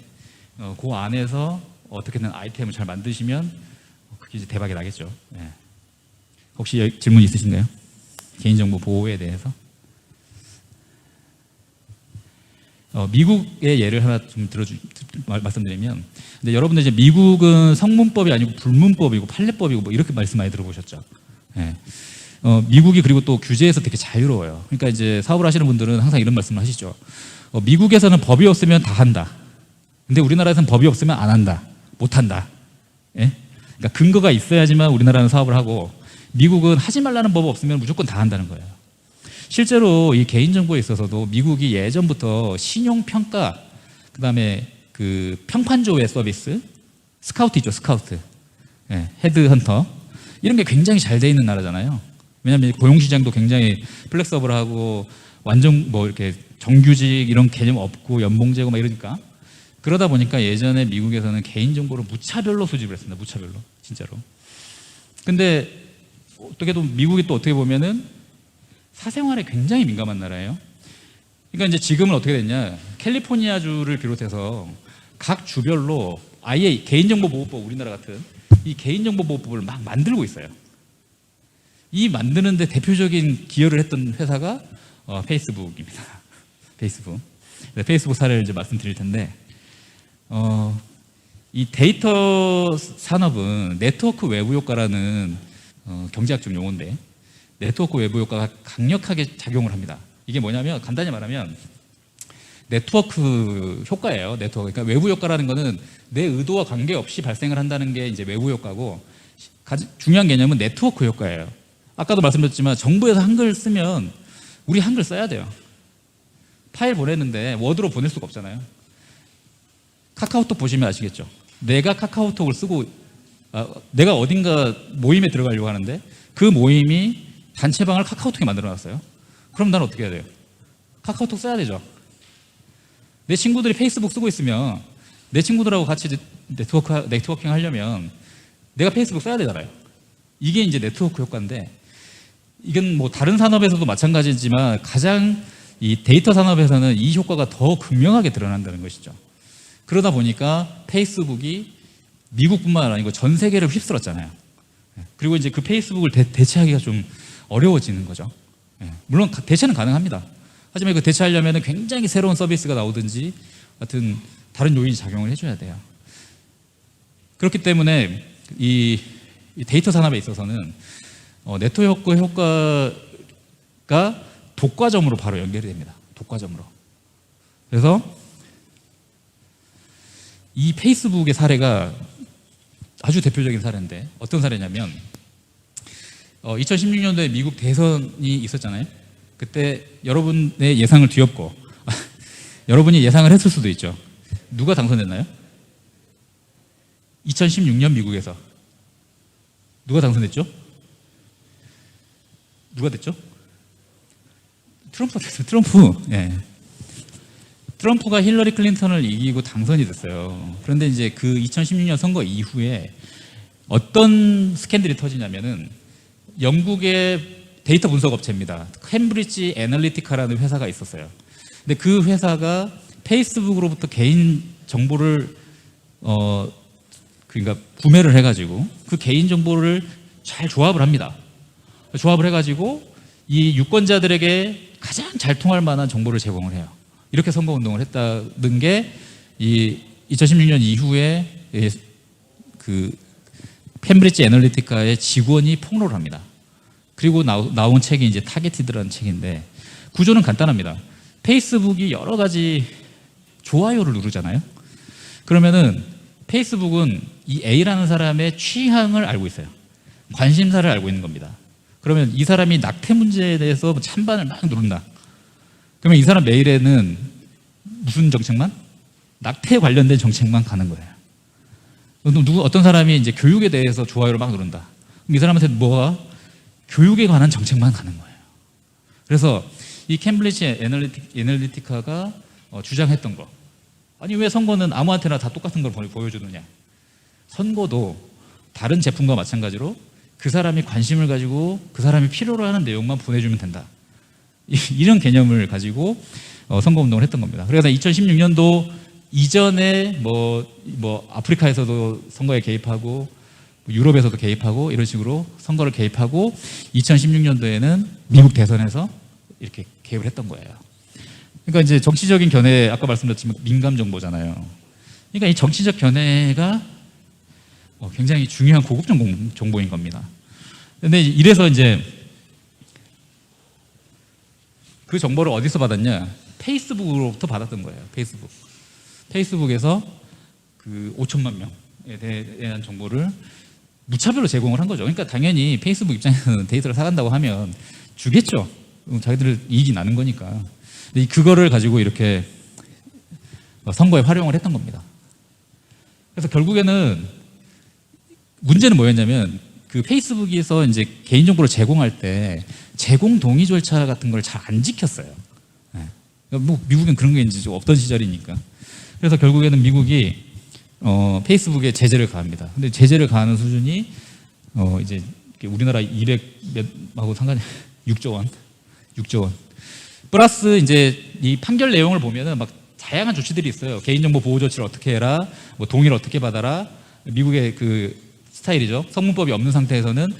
그 안에서 어떻게든 아이템을 잘 만드시면 그게 이제 대박이 나겠죠. 네. 혹시 질문 있으신가요? 개인정보 보호에 대해서? 미국의 예를 하나 좀 말씀드리면, 근데 여러분들 이제 미국은 성문법이 아니고 불문법이고 판례법이고 뭐 이렇게 말씀 많이 들어보셨죠. 네. 미국이 그리고 또 규제에서 되게 자유로워요. 그러니까 이제 사업을 하시는 분들은 항상 이런 말씀을 하시죠. 미국에서는 법이 없으면 다 한다. 근데 우리나라에서는 법이 없으면 안 한다. 못 한다. 예? 그러니까 근거가 있어야지만 우리나라는 사업을 하고, 미국은 하지 말라는 법 없으면 무조건 다 한다는 거예요. 실제로 이 개인정보에 있어서도 미국이 예전부터 신용평가, 그 다음에 그 평판조회 서비스, 스카우트 있죠, 스카우트. 예, 헤드헌터. 이런 게 굉장히 잘 돼 있는 나라잖아요. 왜냐하면 고용시장도 굉장히 플렉서블하고 완전 뭐 이렇게 정규직 이런 개념 없고 연봉제고 막 이러니까. 그러다 보니까 예전에 미국에서는 개인정보를 무차별로 수집을 했습니다. 무차별로. 진짜로. 근데 어떻게도 미국이 또 어떻게 보면은 사생활에 굉장히 민감한 나라예요. 그러니까 이제 지금은 어떻게 됐냐, 캘리포니아주를 비롯해서 각 주별로 아예 개인정보보호법, 우리나라 같은 이 개인정보보호법을 막 만들고 있어요. 이 만드는데 대표적인 기여를 했던 회사가 페이스북입니다. 페이스북. 페이스북 사례를 이제 말씀드릴 텐데, 이 데이터 산업은 네트워크 외부 효과라는 경제학적 용어인데, 네트워크 외부 효과가 강력하게 작용을 합니다. 이게 뭐냐면 간단히 말하면 네트워크 효과예요. 네트워크. 그러니까 외부 효과라는 거는 내 의도와 관계없이 발생을 한다는 게 이제 외부 효과고, 가장 중요한 개념은 네트워크 효과예요. 아까도 말씀드렸지만 정부에서 한글 쓰면 우리 한글 써야 돼요. 파일 보냈는데 워드로 보낼 수가 없잖아요. 카카오톡 보시면 아시겠죠. 내가 카카오톡을 쓰고 내가 어딘가 모임에 들어가려고 하는데 그 모임이 단체방을 카카오톡에 만들어놨어요. 그럼 난 어떻게 해야 돼요? 카카오톡 써야 되죠. 내 친구들이 페이스북 쓰고 있으면 내 친구들하고 같이 네트워킹 하려면 내가 페이스북 써야 되잖아요. 이게 이제 네트워크 효과인데, 이건 뭐 다른 산업에서도 마찬가지지만 가장 이 데이터 산업에서는 이 효과가 더 극명하게 드러난다는 것이죠. 그러다 보니까 페이스북이 미국뿐만 아니고 전 세계를 휩쓸었잖아요. 그리고 이제 그 페이스북을 대체하기가 좀 어려워지는 거죠. 물론 대체는 가능합니다. 하지만 그 대체하려면 굉장히 새로운 서비스가 나오든지 같은 다른 요인이 작용을 해줘야 돼요. 그렇기 때문에 이 데이터 산업에 있어서는 네트워크 효과가 독과점으로 바로 연결이 됩니다. 독과점으로. 그래서 이 페이스북의 사례가 아주 대표적인 사례인데, 어떤 사례냐면 2016년도에 미국 대선이 있었잖아요. 그때 여러분의 예상을 뒤엎고 여러분이 예상을 했을 수도 있죠. 누가 당선됐나요? 2016년 미국에서 누가 당선됐죠? 누가 됐죠? 트럼프. 예. 트럼프가 힐러리 클린턴을 이기고 당선이 됐어요. 그런데 이제 그 2016년 선거 이후에 어떤 스캔들이 터지냐면은 영국의 데이터 분석 업체입니다. 캠브리지 애널리티카라는 회사가 있었어요. 근데 그 회사가 페이스북으로부터 개인 정보를 그러니까 구매를 해가지고 그 개인 정보를 잘 조합을 합니다. 조합을 해가지고 이 유권자들에게 가장 잘 통할 만한 정보를 제공을 해요. 이렇게 선거 운동을 했다는 게 이 2016년 이후에 그 캠브리지 애널리티카의 직원이 폭로를 합니다. 그리고 나온 책이 이제 타겟티드라는 책인데 구조는 간단합니다. 페이스북이 여러 가지 좋아요를 누르잖아요. 그러면은 페이스북은 이 A라는 사람의 취향을 알고 있어요. 관심사를 알고 있는 겁니다. 그러면 이 사람이 낙태 문제에 대해서 찬반을 막 누른다. 그러면 이 사람 메일에는 무슨 정책만? 낙태에 관련된 정책만 가는 거예요. 어떤 사람이 이제 교육에 대해서 좋아요를 막 누른다. 그럼 이 사람한테 뭐가? 교육에 관한 정책만 가는 거예요. 그래서 이 캠브리지 애널리티카가 주장했던 거. 아니 왜 선거는 아무한테나 다 똑같은 걸 보여주느냐. 선거도 다른 제품과 마찬가지로 그 사람이 관심을 가지고 그 사람이 필요로 하는 내용만 보내주면 된다. 이런 개념을 가지고 선거운동을 했던 겁니다. 그래서 2016년도 이전에 뭐 아프리카에서도 선거에 개입하고 유럽에서도 개입하고 이런 식으로 선거를 개입하고 2016년도에는 미국 대선에서 이렇게 개입을 했던 거예요. 그러니까 이제 정치적인 견해, 아까 말씀드렸지만 민감 정보잖아요. 그러니까 이 정치적 견해가 굉장히 중요한 고급 정보인 겁니다. 근데 이래서 이제 그 정보를 어디서 받았냐? 페이스북으로부터 받았던 거예요. 페이스북에서 그 5천만 명에 대한 정보를 무차별로 제공을 한 거죠. 그러니까 당연히 페이스북 입장에서는 데이터를 사간다고 하면 주겠죠. 자기들 이익이 나는 거니까. 근데 그거를 가지고 이렇게 선거에 활용을 했던 겁니다. 그래서 결국에는 문제는 뭐였냐면 그 페이스북에서 이제 개인정보를 제공할 때 제공 동의 절차 같은 걸 잘 안 지켰어요. 네. 뭐 미국엔 그런 게 이제 없던 시절이니까. 그래서 결국에는 미국이 페이스북에 제재를 가합니다. 근데 제재를 가하는 수준이 이제 우리나라 200몇하고 상관이 6조 원. 플러스 이제 이 판결 내용을 보면은 막 다양한 조치들이 있어요. 개인정보 보호 조치를 어떻게 해라, 뭐 동의를 어떻게 받아라. 미국의 그 스타일이죠. 성문법이 없는 상태에서는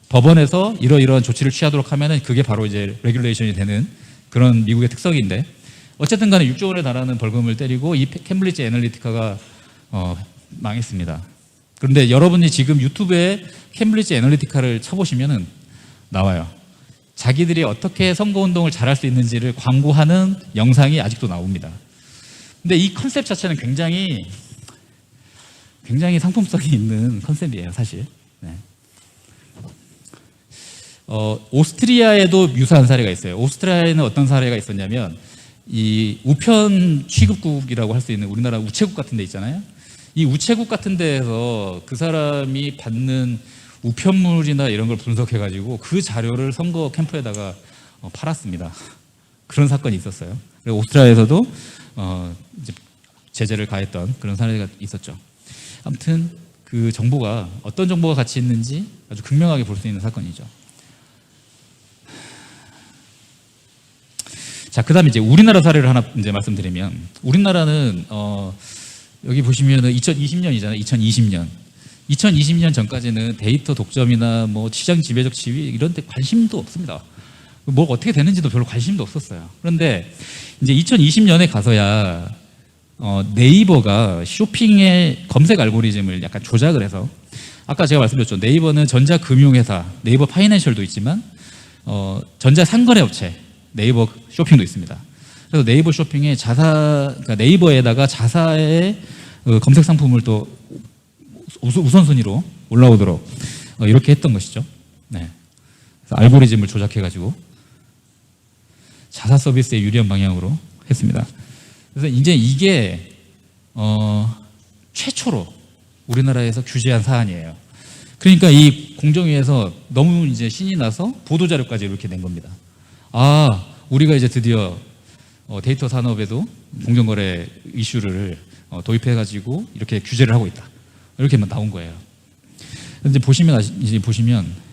법원에서 이러이러한 조치를 취하도록 하면은 그게 바로 이제 레귤레이션이 되는 그런 미국의 특성인데 어쨌든 간에 6조 원에 달하는 벌금을 때리고 이 캠브리지 애널리티카가 망했습니다. 그런데 여러분이 지금 유튜브에 캠브리지 애널리티카를 쳐보시면은 나와요. 자기들이 어떻게 선거운동을 잘할 수 있는지를 광고하는 영상이 아직도 나옵니다. 근데 이 컨셉 자체는 굉장히 상품성이 있는 컨셉이에요, 사실. 네. 오스트리아에도 유사한 사례가 있어요. 오스트리아에는 어떤 사례가 있었냐면 이 우편 취급국이라고 할 수 있는 우리나라 우체국 같은 데 있잖아요. 이 우체국 같은 데에서 그 사람이 받는 우편물이나 이런 걸 분석해가지고 그 자료를 선거 캠프에다가 팔았습니다. 그런 사건이 있었어요. 그리고 오스트리아에서도 이제 제재를 가했던 그런 사례가 있었죠. 아무튼 그 정보가 어떤 정보가 같이 있는지 아주 극명하게 볼 수 있는 사건이죠. 자, 그다음에 이제 우리나라 사례를 하나 이제 말씀드리면 우리나라는 여기 보시면은 2020년이잖아요. 2020년 전까지는 데이터 독점이나 뭐 시장 지배적 지위 이런 데 관심도 없습니다. 뭐 어떻게 되는지도 별로 관심도 없었어요. 그런데 이제 2020년에 가서야 네이버가 쇼핑의 검색 알고리즘을 약간 조작을 해서 아까 제가 말씀드렸죠. 네이버는 전자금융회사, 네이버 파이낸셜도 있지만 전자상거래 업체 네이버 쇼핑도 있습니다. 그래서 네이버 쇼핑에 그러니까 네이버에다가 자사의 검색 상품을 또 우선순위로 올라오도록 이렇게 했던 것이죠. 네. 그래서 알고리즘을 조작해가지고 자사 서비스에 유리한 방향으로 했습니다. 그래서 이제 이게 최초로 우리나라에서 규제한 사안이에요. 그러니까 이 공정위에서 너무 이제 신이 나서 보도자료까지 이렇게 낸 겁니다. 아, 우리가 이제 드디어 데이터 산업에도 공정거래 이슈를 도입해가지고 이렇게 규제를 하고 있다. 이렇게만 나온 거예요. 근데 보시면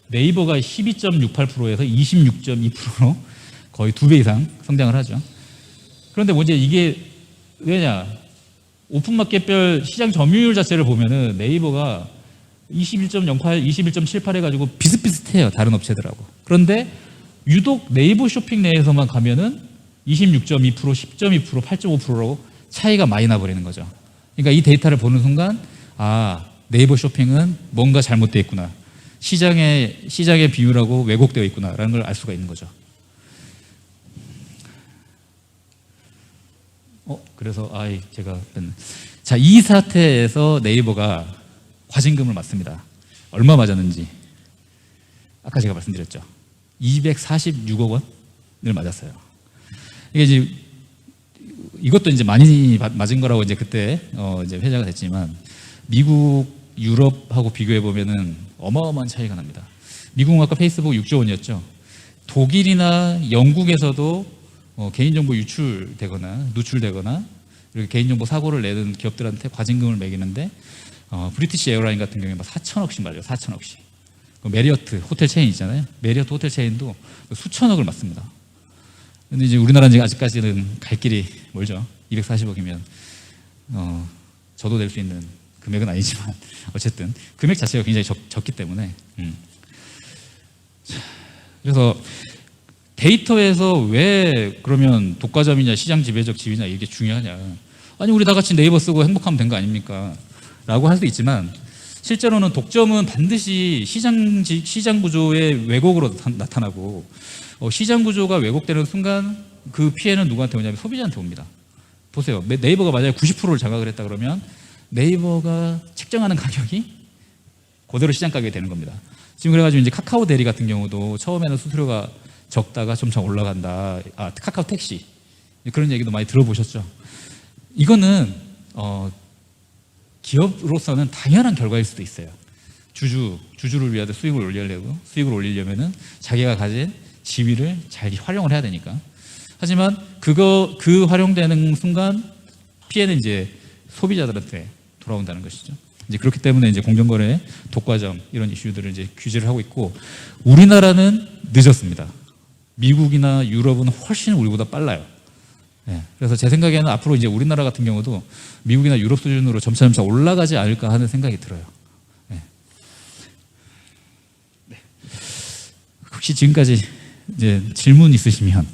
네이버가 12.68%에서 26.2%로 거의 2배 이상 성장을 하죠. 그런데 문제 이게 왜냐? 오픈마켓별 시장 점유율 자체를 보면은 네이버가 21.08, 21.78 해가지고 비슷비슷해요. 다른 업체들하고. 그런데 유독 네이버 쇼핑 내에서만 가면은 26.2%, 10.2%, 8.5%로 차이가 많이 나버리는 거죠. 그러니까 이 데이터를 보는 순간 아, 네이버 쇼핑은 뭔가 잘못되어 있구나. 시장의 비율하고 왜곡되어 있구나라는 걸 알 수가 있는 거죠. 그래서 제가 자, 이 사태에서 네이버가 과징금을 맞습니다. 얼마 맞았는지 아까 제가 말씀드렸죠. 246억 원을 맞았어요. 이게 이것도 이제 많이 맞은 거라고 이제 그때 이제 회자가 됐지만 미국, 유럽하고 비교해 보면은 어마어마한 차이가 납니다. 미국은 아까 페이스북 6조 원이었죠. 독일이나 영국에서도 개인정보 누출되거나 이렇게 개인정보 사고를 내는 기업들한테 과징금을 매기는데 브리티시 에어라인 같은 경우에 4천억씩 맞아요. 4천억씩. 메리어트 호텔 체인 있잖아요. 메리어트 호텔 체인도 수천억을 맞습니다. 근데 이제 우리나라는 아직까지는 갈 길이 멀죠. 240억이면 저도 낼 수 있는 금액은 아니지만 어쨌든 금액 자체가 굉장히 적기 때문에 그래서 데이터에서 왜 그러면 독과점이냐 시장 지배적 지위냐 이게 중요하냐. 아니 우리 다 같이 네이버 쓰고 행복하면 된 거 아닙니까? 라고 할 수도 있지만 실제로는 독점은 반드시 시장 구조의 왜곡으로 나타나고 시장 구조가 왜곡되는 순간 그 피해는 누구한테 오냐면 소비자한테 옵니다. 보세요. 네이버가 만약에 90%를 장악을 했다 그러면 네이버가 책정하는 가격이 그대로 시장 가격이 되는 겁니다. 지금 그래가지고 이제 카카오 대리 같은 경우도 처음에는 수수료가 적다가 점차 올라간다. 카카오 택시 그런 얘기도 많이 들어보셨죠. 이거는 기업으로서는 당연한 결과일 수도 있어요. 주주를 위하여 수익을 올리려면은 자기가 가진 지위를 잘 활용을 해야 되니까. 하지만 그 활용되는 순간 피해는 이제 소비자들한테 돌아온다는 것이죠. 이제 그렇기 때문에 이제 공정거래, 독과점 이런 이슈들을 이제 규제를 하고 있고 우리나라는 늦었습니다. 미국이나 유럽은 훨씬 우리보다 빨라요. 네, 그래서 제 생각에는 앞으로 이제 우리나라 같은 경우도 미국이나 유럽 수준으로 점차 올라가지 않을까 하는 생각이 들어요. 네. 네. 혹시 지금까지 이제 질문 있으시면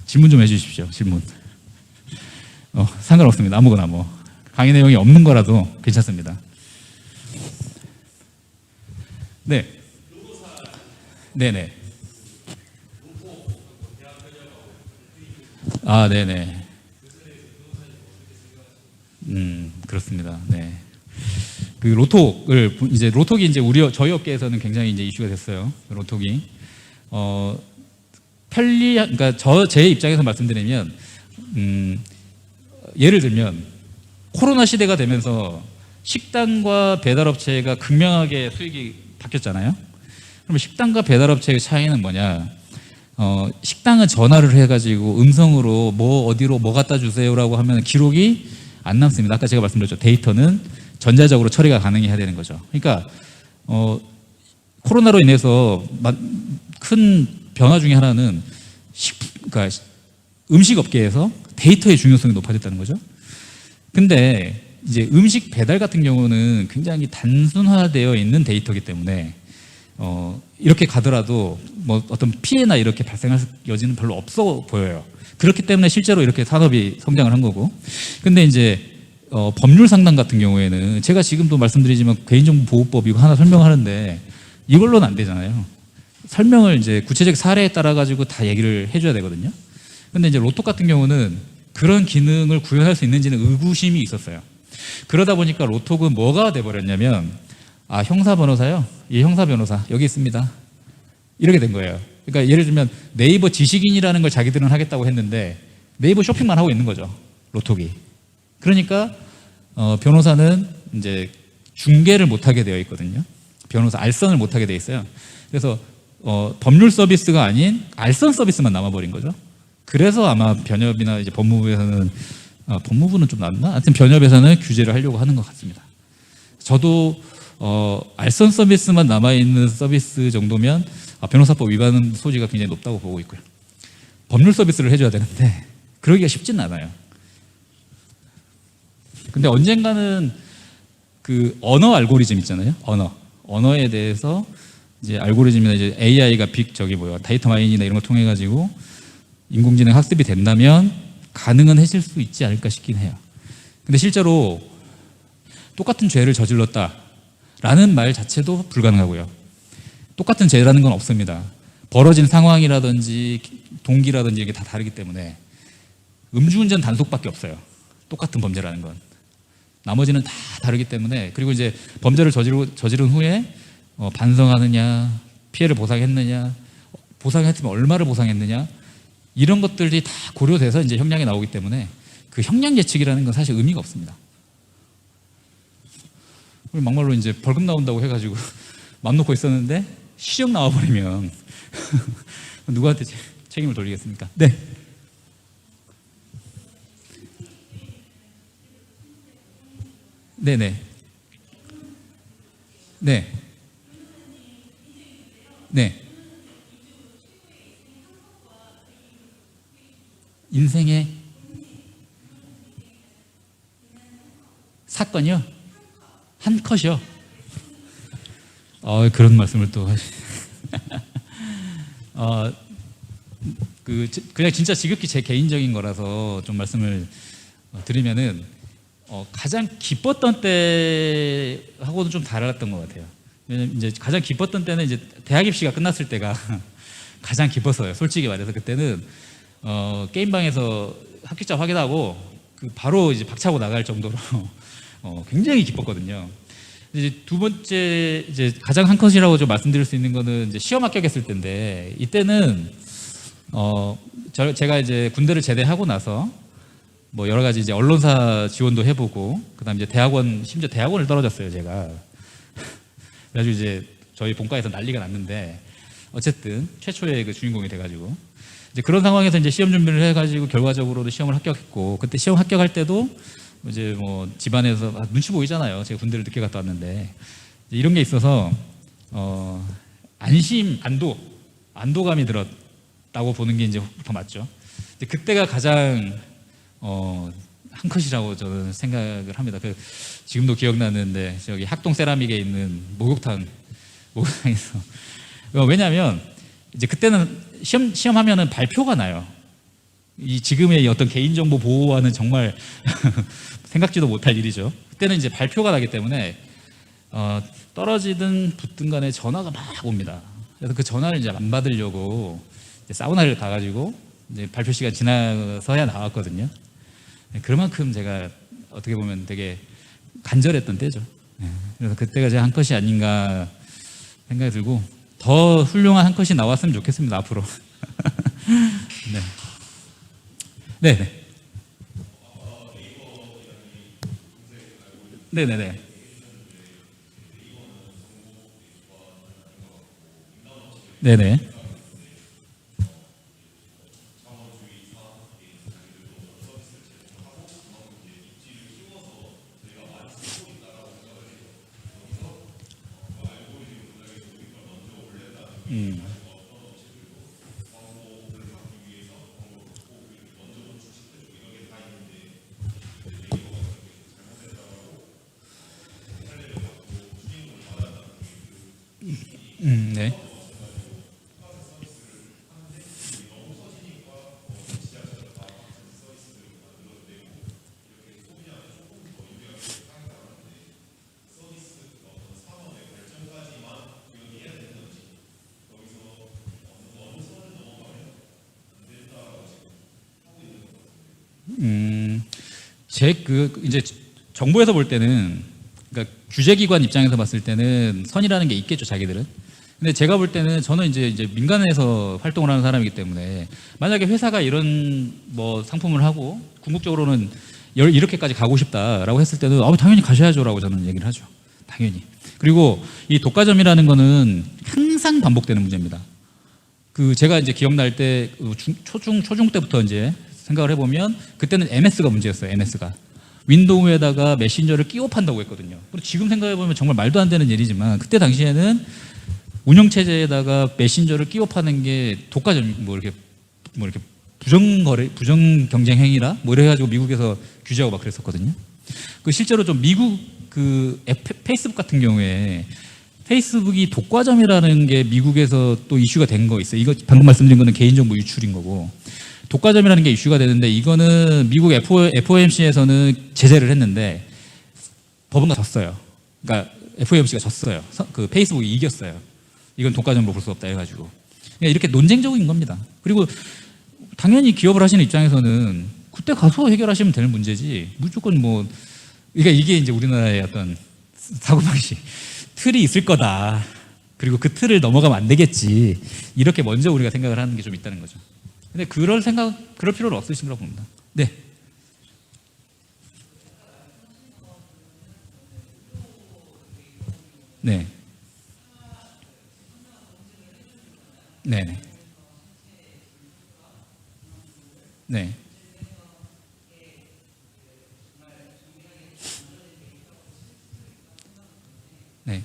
질문 좀 해주십시오. 질문. 상관없습니다. 아무거나 강의 내용이 없는 거라도 괜찮습니다. 네. 네네. 네네. 그렇습니다. 네. 그 로톡이 이제 저희 업계에서는 굉장히 이제 이슈가 됐어요. 로톡이. 그러니까 제 입장에서 말씀드리면, 예를 들면, 코로나 시대가 되면서 식당과 배달업체가 극명하게 수익이 바뀌었잖아요. 그러면 식당과 배달업체의 차이는 뭐냐? 식당은 전화를 해가지고 음성으로 어디로 갖다 주세요라고 하면 기록이 안 남습니다. 아까 제가 말씀드렸죠. 데이터는 전자적으로 처리가 가능해야 되는 거죠. 그러니까 코로나로 인해서 큰 변화 중에 하나는 그러니까 음식 업계에서 데이터의 중요성이 높아졌다는 거죠. 근데 이제 음식 배달 같은 경우는 굉장히 단순화되어 있는 데이터이기 때문에 이렇게 가더라도 어떤 피해나 이렇게 발생할 여지는 별로 없어 보여요. 그렇기 때문에 실제로 이렇게 산업이 성장을 한 거고. 근데 이제 법률 상담 같은 경우에는 제가 지금도 말씀드리지만 개인정보보호법 이거 하나 설명하는데 이걸로는 안 되잖아요. 설명을 이제 구체적 사례에 따라 가지고 다 얘기를 해줘야 되거든요. 근데 이제 로톡 같은 경우는 그런 기능을 구현할 수 있는지는 의구심이 있었어요. 그러다 보니까 로톡은 뭐가 돼버렸냐면 형사 변호사요? 예, 형사 변호사 여기 있습니다. 이렇게 된 거예요. 그러니까 예를 들면 네이버 지식인이라는 걸 자기들은 하겠다고 했는데 네이버 쇼핑만 하고 있는 거죠. 로톡이. 그러니까 변호사는 이제 중개를 못하게 되어 있거든요. 변호사 알선을 못하게 되어 있어요. 그래서 법률 서비스가 아닌 알선 서비스만 남아버린 거죠. 그래서 아마 변협이나 이제 법무부에서는 법무부는 좀 낫나? 하여튼 변협에서는 규제를 하려고 하는 것 같습니다. 저도 알선 서비스만 남아있는 서비스 정도면 변호사법 위반 소지가 굉장히 높다고 보고 있고요. 법률 서비스를 해줘야 되는데 그러기가 쉽지는 않아요. 근데 언젠가는 그 언어 알고리즘 있잖아요. 언어에 대해서 이제 알고리즘이나 이제 AI가 데이터 마이닝이나 이런 걸 통해 가지고 인공지능 학습이 된다면 가능은 해질 수 있지 않을까 싶긴 해요. 근데 실제로 똑같은 죄를 저질렀다라는 말 자체도 불가능하고요. 똑같은 죄라는 건 없습니다. 벌어진 상황이라든지 동기라든지 이게 다 다르기 때문에 음주운전 단속밖에 없어요. 똑같은 범죄라는 건. 나머지는 다 다르기 때문에, 그리고 이제 범죄를 저지른 후에 반성하느냐, 피해를 보상했느냐, 보상했으면 얼마를 보상했느냐, 이런 것들이 다 고려돼서 이제 형량이 나오기 때문에 그 형량 예측이라는 건 사실 의미가 없습니다. 막말로 이제 벌금 나온다고 해가지고 맘 놓고 있었는데 실형 나와버리면 누구한테 책임을 돌리겠습니까? 네. 네네. 네. 네. 인생의 사건이요? 한 컷이요? 그런 말씀을 또 하시. 그냥 진짜 지극히 제 개인적인 거라서 좀 말씀을 드리면은 가장 기뻤던 때하고는 좀 달랐던 것 같아요. 왜냐면 이제 가장 기뻤던 때는 이제 대학 입시가 끝났을 때가 가장 기뻤어요. 솔직히 말해서 그때는 게임방에서 합격자 확인하고 바로 이제 박차고 나갈 정도로 굉장히 기뻤거든요. 이제 두 번째 이제 가장 한 컷이라고 좀 말씀드릴 수 있는 거는 이제 시험 합격했을 때인데, 이때는 제가 이제 군대를 제대하고 나서 뭐 여러 가지 이제 언론사 지원도 해보고, 그다음 이제 심지어 대학원을 떨어졌어요, 제가. 그래가지고 이제 저희 본과에서 난리가 났는데, 어쨌든 최초의 그 주인공이 돼가지고 이제 그런 상황에서 이제 시험 준비를 해가지고 결과적으로도 시험을 합격했고, 그때 시험 합격할 때도 이제 뭐 집안에서 눈치 보이잖아요. 제가 군대를 늦게 갔다 왔는데 이런 게 있어서 안도감이 들었다고 보는 게 이제 더 맞죠. 그때가 가장 한 컷이라고 저는 생각을 합니다. 지금도 기억나는데 저기 학동 세라믹에 있는 목욕탕에서 왜냐하면 이제 그때는 시험하면은 발표가 나요. 이 지금의 어떤 개인정보 보호와는 정말 생각지도 못할 일이죠. 그때는 이제 발표가 나기 때문에 떨어지든 붙든 간에 전화가 막 옵니다. 그래서 그 전화를 이제 안 받으려고 이제 사우나를 가가지고 이제 발표 시간 지나서야 나왔거든요. 그만큼 제가 어떻게 보면 되게 간절했던 때죠. 그래서 그때가 제 한 컷이 아닌가 생각이 들고, 더 훌륭한 한 컷이 나왔으면 좋겠습니다, 앞으로. 네. 네. 네네네. 네네. 네. 이제 정부에서 볼 때는, 그러니까 규제기관 입장에서 봤을 때는 선이라는 게 있겠죠, 자기들은. 근데 제가 볼 때는 저는 이제 민간에서 활동을 하는 사람이기 때문에, 만약에 회사가 이런 뭐 상품을 하고 궁극적으로는 이렇게까지 가고 싶다라고 했을 때는 당연히 가셔야죠라고 저는 얘기를 하죠. 당연히. 그리고 이 독과점이라는 거는 항상 반복되는 문제입니다. 그 제가 이제 기억날 때 초중 때부터 이제 생각을 해보면 그때는 MS가 문제였어요. MS가 윈도우에다가 메신저를 끼워 판다고 했거든요. 그리고 지금 생각해보면 정말 말도 안 되는 일이지만 그때 당시에는 운영체제에다가 메신저를 끼워 파는 게 독과점 뭐 이렇게 부정 경쟁 행위라 뭐 이래가지고 미국에서 규제하고 막 그랬었거든요. 그 실제로 좀 미국 그 페이스북 같은 경우에 페이스북이 독과점이라는 게 미국에서 또 이슈가 된 거 있어요. 이거 방금 말씀드린 거는 개인정보 유출인 거고 독과점이라는 게 이슈가 되는데 이거는 미국 FOMC에서는 제재를 했는데 법원가 졌어요. 그러니까 FOMC가 졌어요. 그 페이스북이 이겼어요. 이건 독과점으로 볼 수 없다 해가지고 그러니까 이렇게 논쟁적인 겁니다. 그리고 당연히 기업을 하시는 입장에서는 그때 가서 해결하시면 되는 문제지 무조건 뭐 그러니까 이게 이제 우리나라의 어떤 사고방식 틀이 있을 거다. 그리고 그 틀을 넘어가면 안 되겠지. 이렇게 먼저 우리가 생각을 하는 게 좀 있다는 거죠. 근데 그럴 필요는 없으신 거라고 봅니다. 네. 네. 네. 네. 네.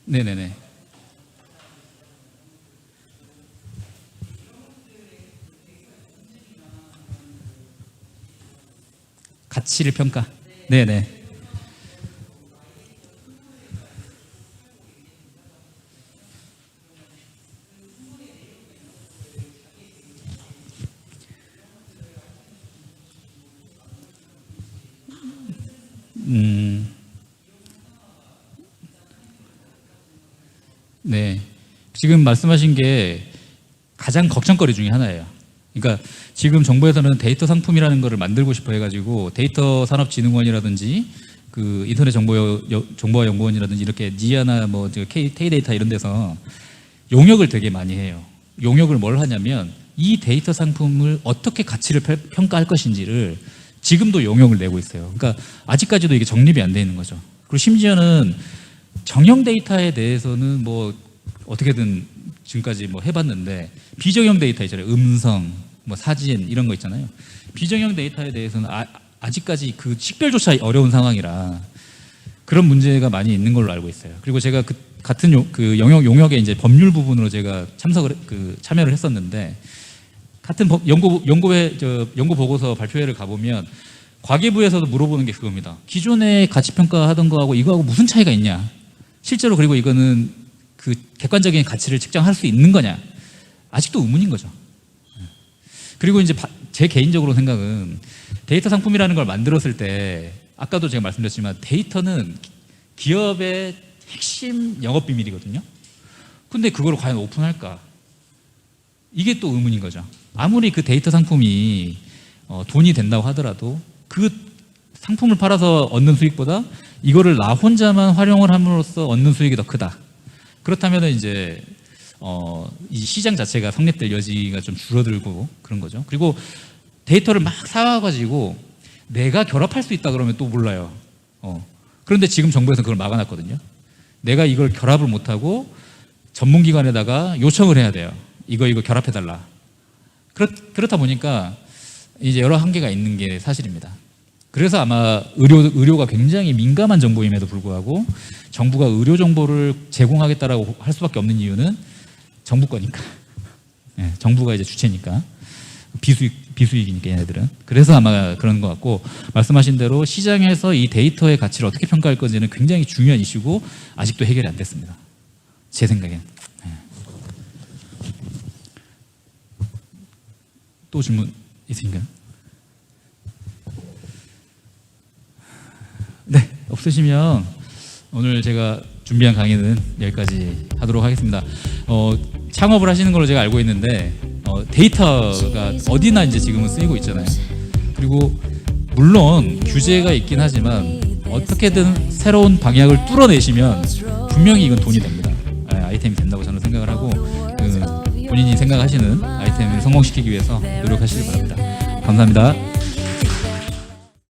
네네네. 가치를 평가. 네네. 음, 네. 지금 말씀하신 게 가장 걱정거리 중에 하나예요. 그러니까 지금 정부에서는 데이터 상품이라는 거를 만들고 싶어 해가지고 데이터 산업진흥원이라든지 그 인터넷 정보화 연구원이라든지 이렇게 니아나 뭐 K데이터 이런 데서 용역을 되게 많이 해요. 용역을 뭘 하냐면 이 데이터 상품을 어떻게 가치를 평가할 것인지를 지금도 용역을 내고 있어요. 그러니까 아직까지도 이게 정립이 안 돼 있는 거죠. 그리고 심지어는 정형 데이터에 대해서는 뭐 어떻게든 지금까지 뭐 해봤는데 비정형 데이터 있잖아요. 음성, 뭐 사진 이런 거 있잖아요. 비정형 데이터에 대해서는 아직까지 그 식별조차 어려운 상황이라 그런 문제가 많이 있는 걸로 알고 있어요. 그리고 제가 그 같은 그 용역의 이제 법률 부분으로 제가 참여를 했었는데 같은 연구 보고서 발표회를 가보면 과기부에서도 물어보는 게 그겁니다. 기존에 가치 평가하던 거하고 이거하고 무슨 차이가 있냐? 실제로 그리고 이거는 그 객관적인 가치를 측정할 수 있는 거냐? 아직도 의문인 거죠. 그리고 이제 제 개인적으로 생각은 데이터 상품이라는 걸 만들었을 때 아까도 제가 말씀드렸지만 데이터는 기업의 핵심 영업 비밀이거든요. 근데 그걸 과연 오픈할까? 이게 또 의문인 거죠. 아무리 그 데이터 상품이 돈이 된다고 하더라도 그 상품을 팔아서 얻는 수익보다 이거를 나 혼자만 활용을 함으로써 얻는 수익이 더 크다. 그렇다면 이제 이 시장 자체가 성립될 여지가 좀 줄어들고 그런 거죠. 그리고 데이터를 막 사와가지고 내가 결합할 수 있다 그러면 또 몰라요. 그런데 지금 정부에서 그걸 막아놨거든요. 내가 이걸 결합을 못하고 전문기관에다가 요청을 해야 돼요. 이거 결합해달라. 그렇다 보니까 이제 여러 한계가 있는 게 사실입니다. 그래서 아마 의료가 굉장히 민감한 정보임에도 불구하고 정부가 의료 정보를 제공하겠다라고 할 수밖에 없는 이유는 정부 거니까. 네, 정부가 이제 주체니까. 비수익이니까 얘네들은. 그래서 아마 그런 것 같고 말씀하신 대로 시장에서 이 데이터의 가치를 어떻게 평가할 건지는 굉장히 중요한 이슈고 아직도 해결이 안 됐습니다. 제 생각엔. 네. 또 질문 있으신가요? 네, 없으시면 오늘 제가 준비한 강의는 여기까지 하도록 하겠습니다. 창업을 하시는 걸로 제가 알고 있는데 데이터가 어디나 이제 지금은 쓰이고 있잖아요. 그리고 물론 규제가 있긴 하지만 어떻게든 새로운 방향을 뚫어내시면 분명히 이건 돈이 됩니다. 아이템이 된다고 저는 생각을 하고 본인이 생각하시는 아이템을 성공시키기 위해서 노력하시기 바랍니다. 감사합니다.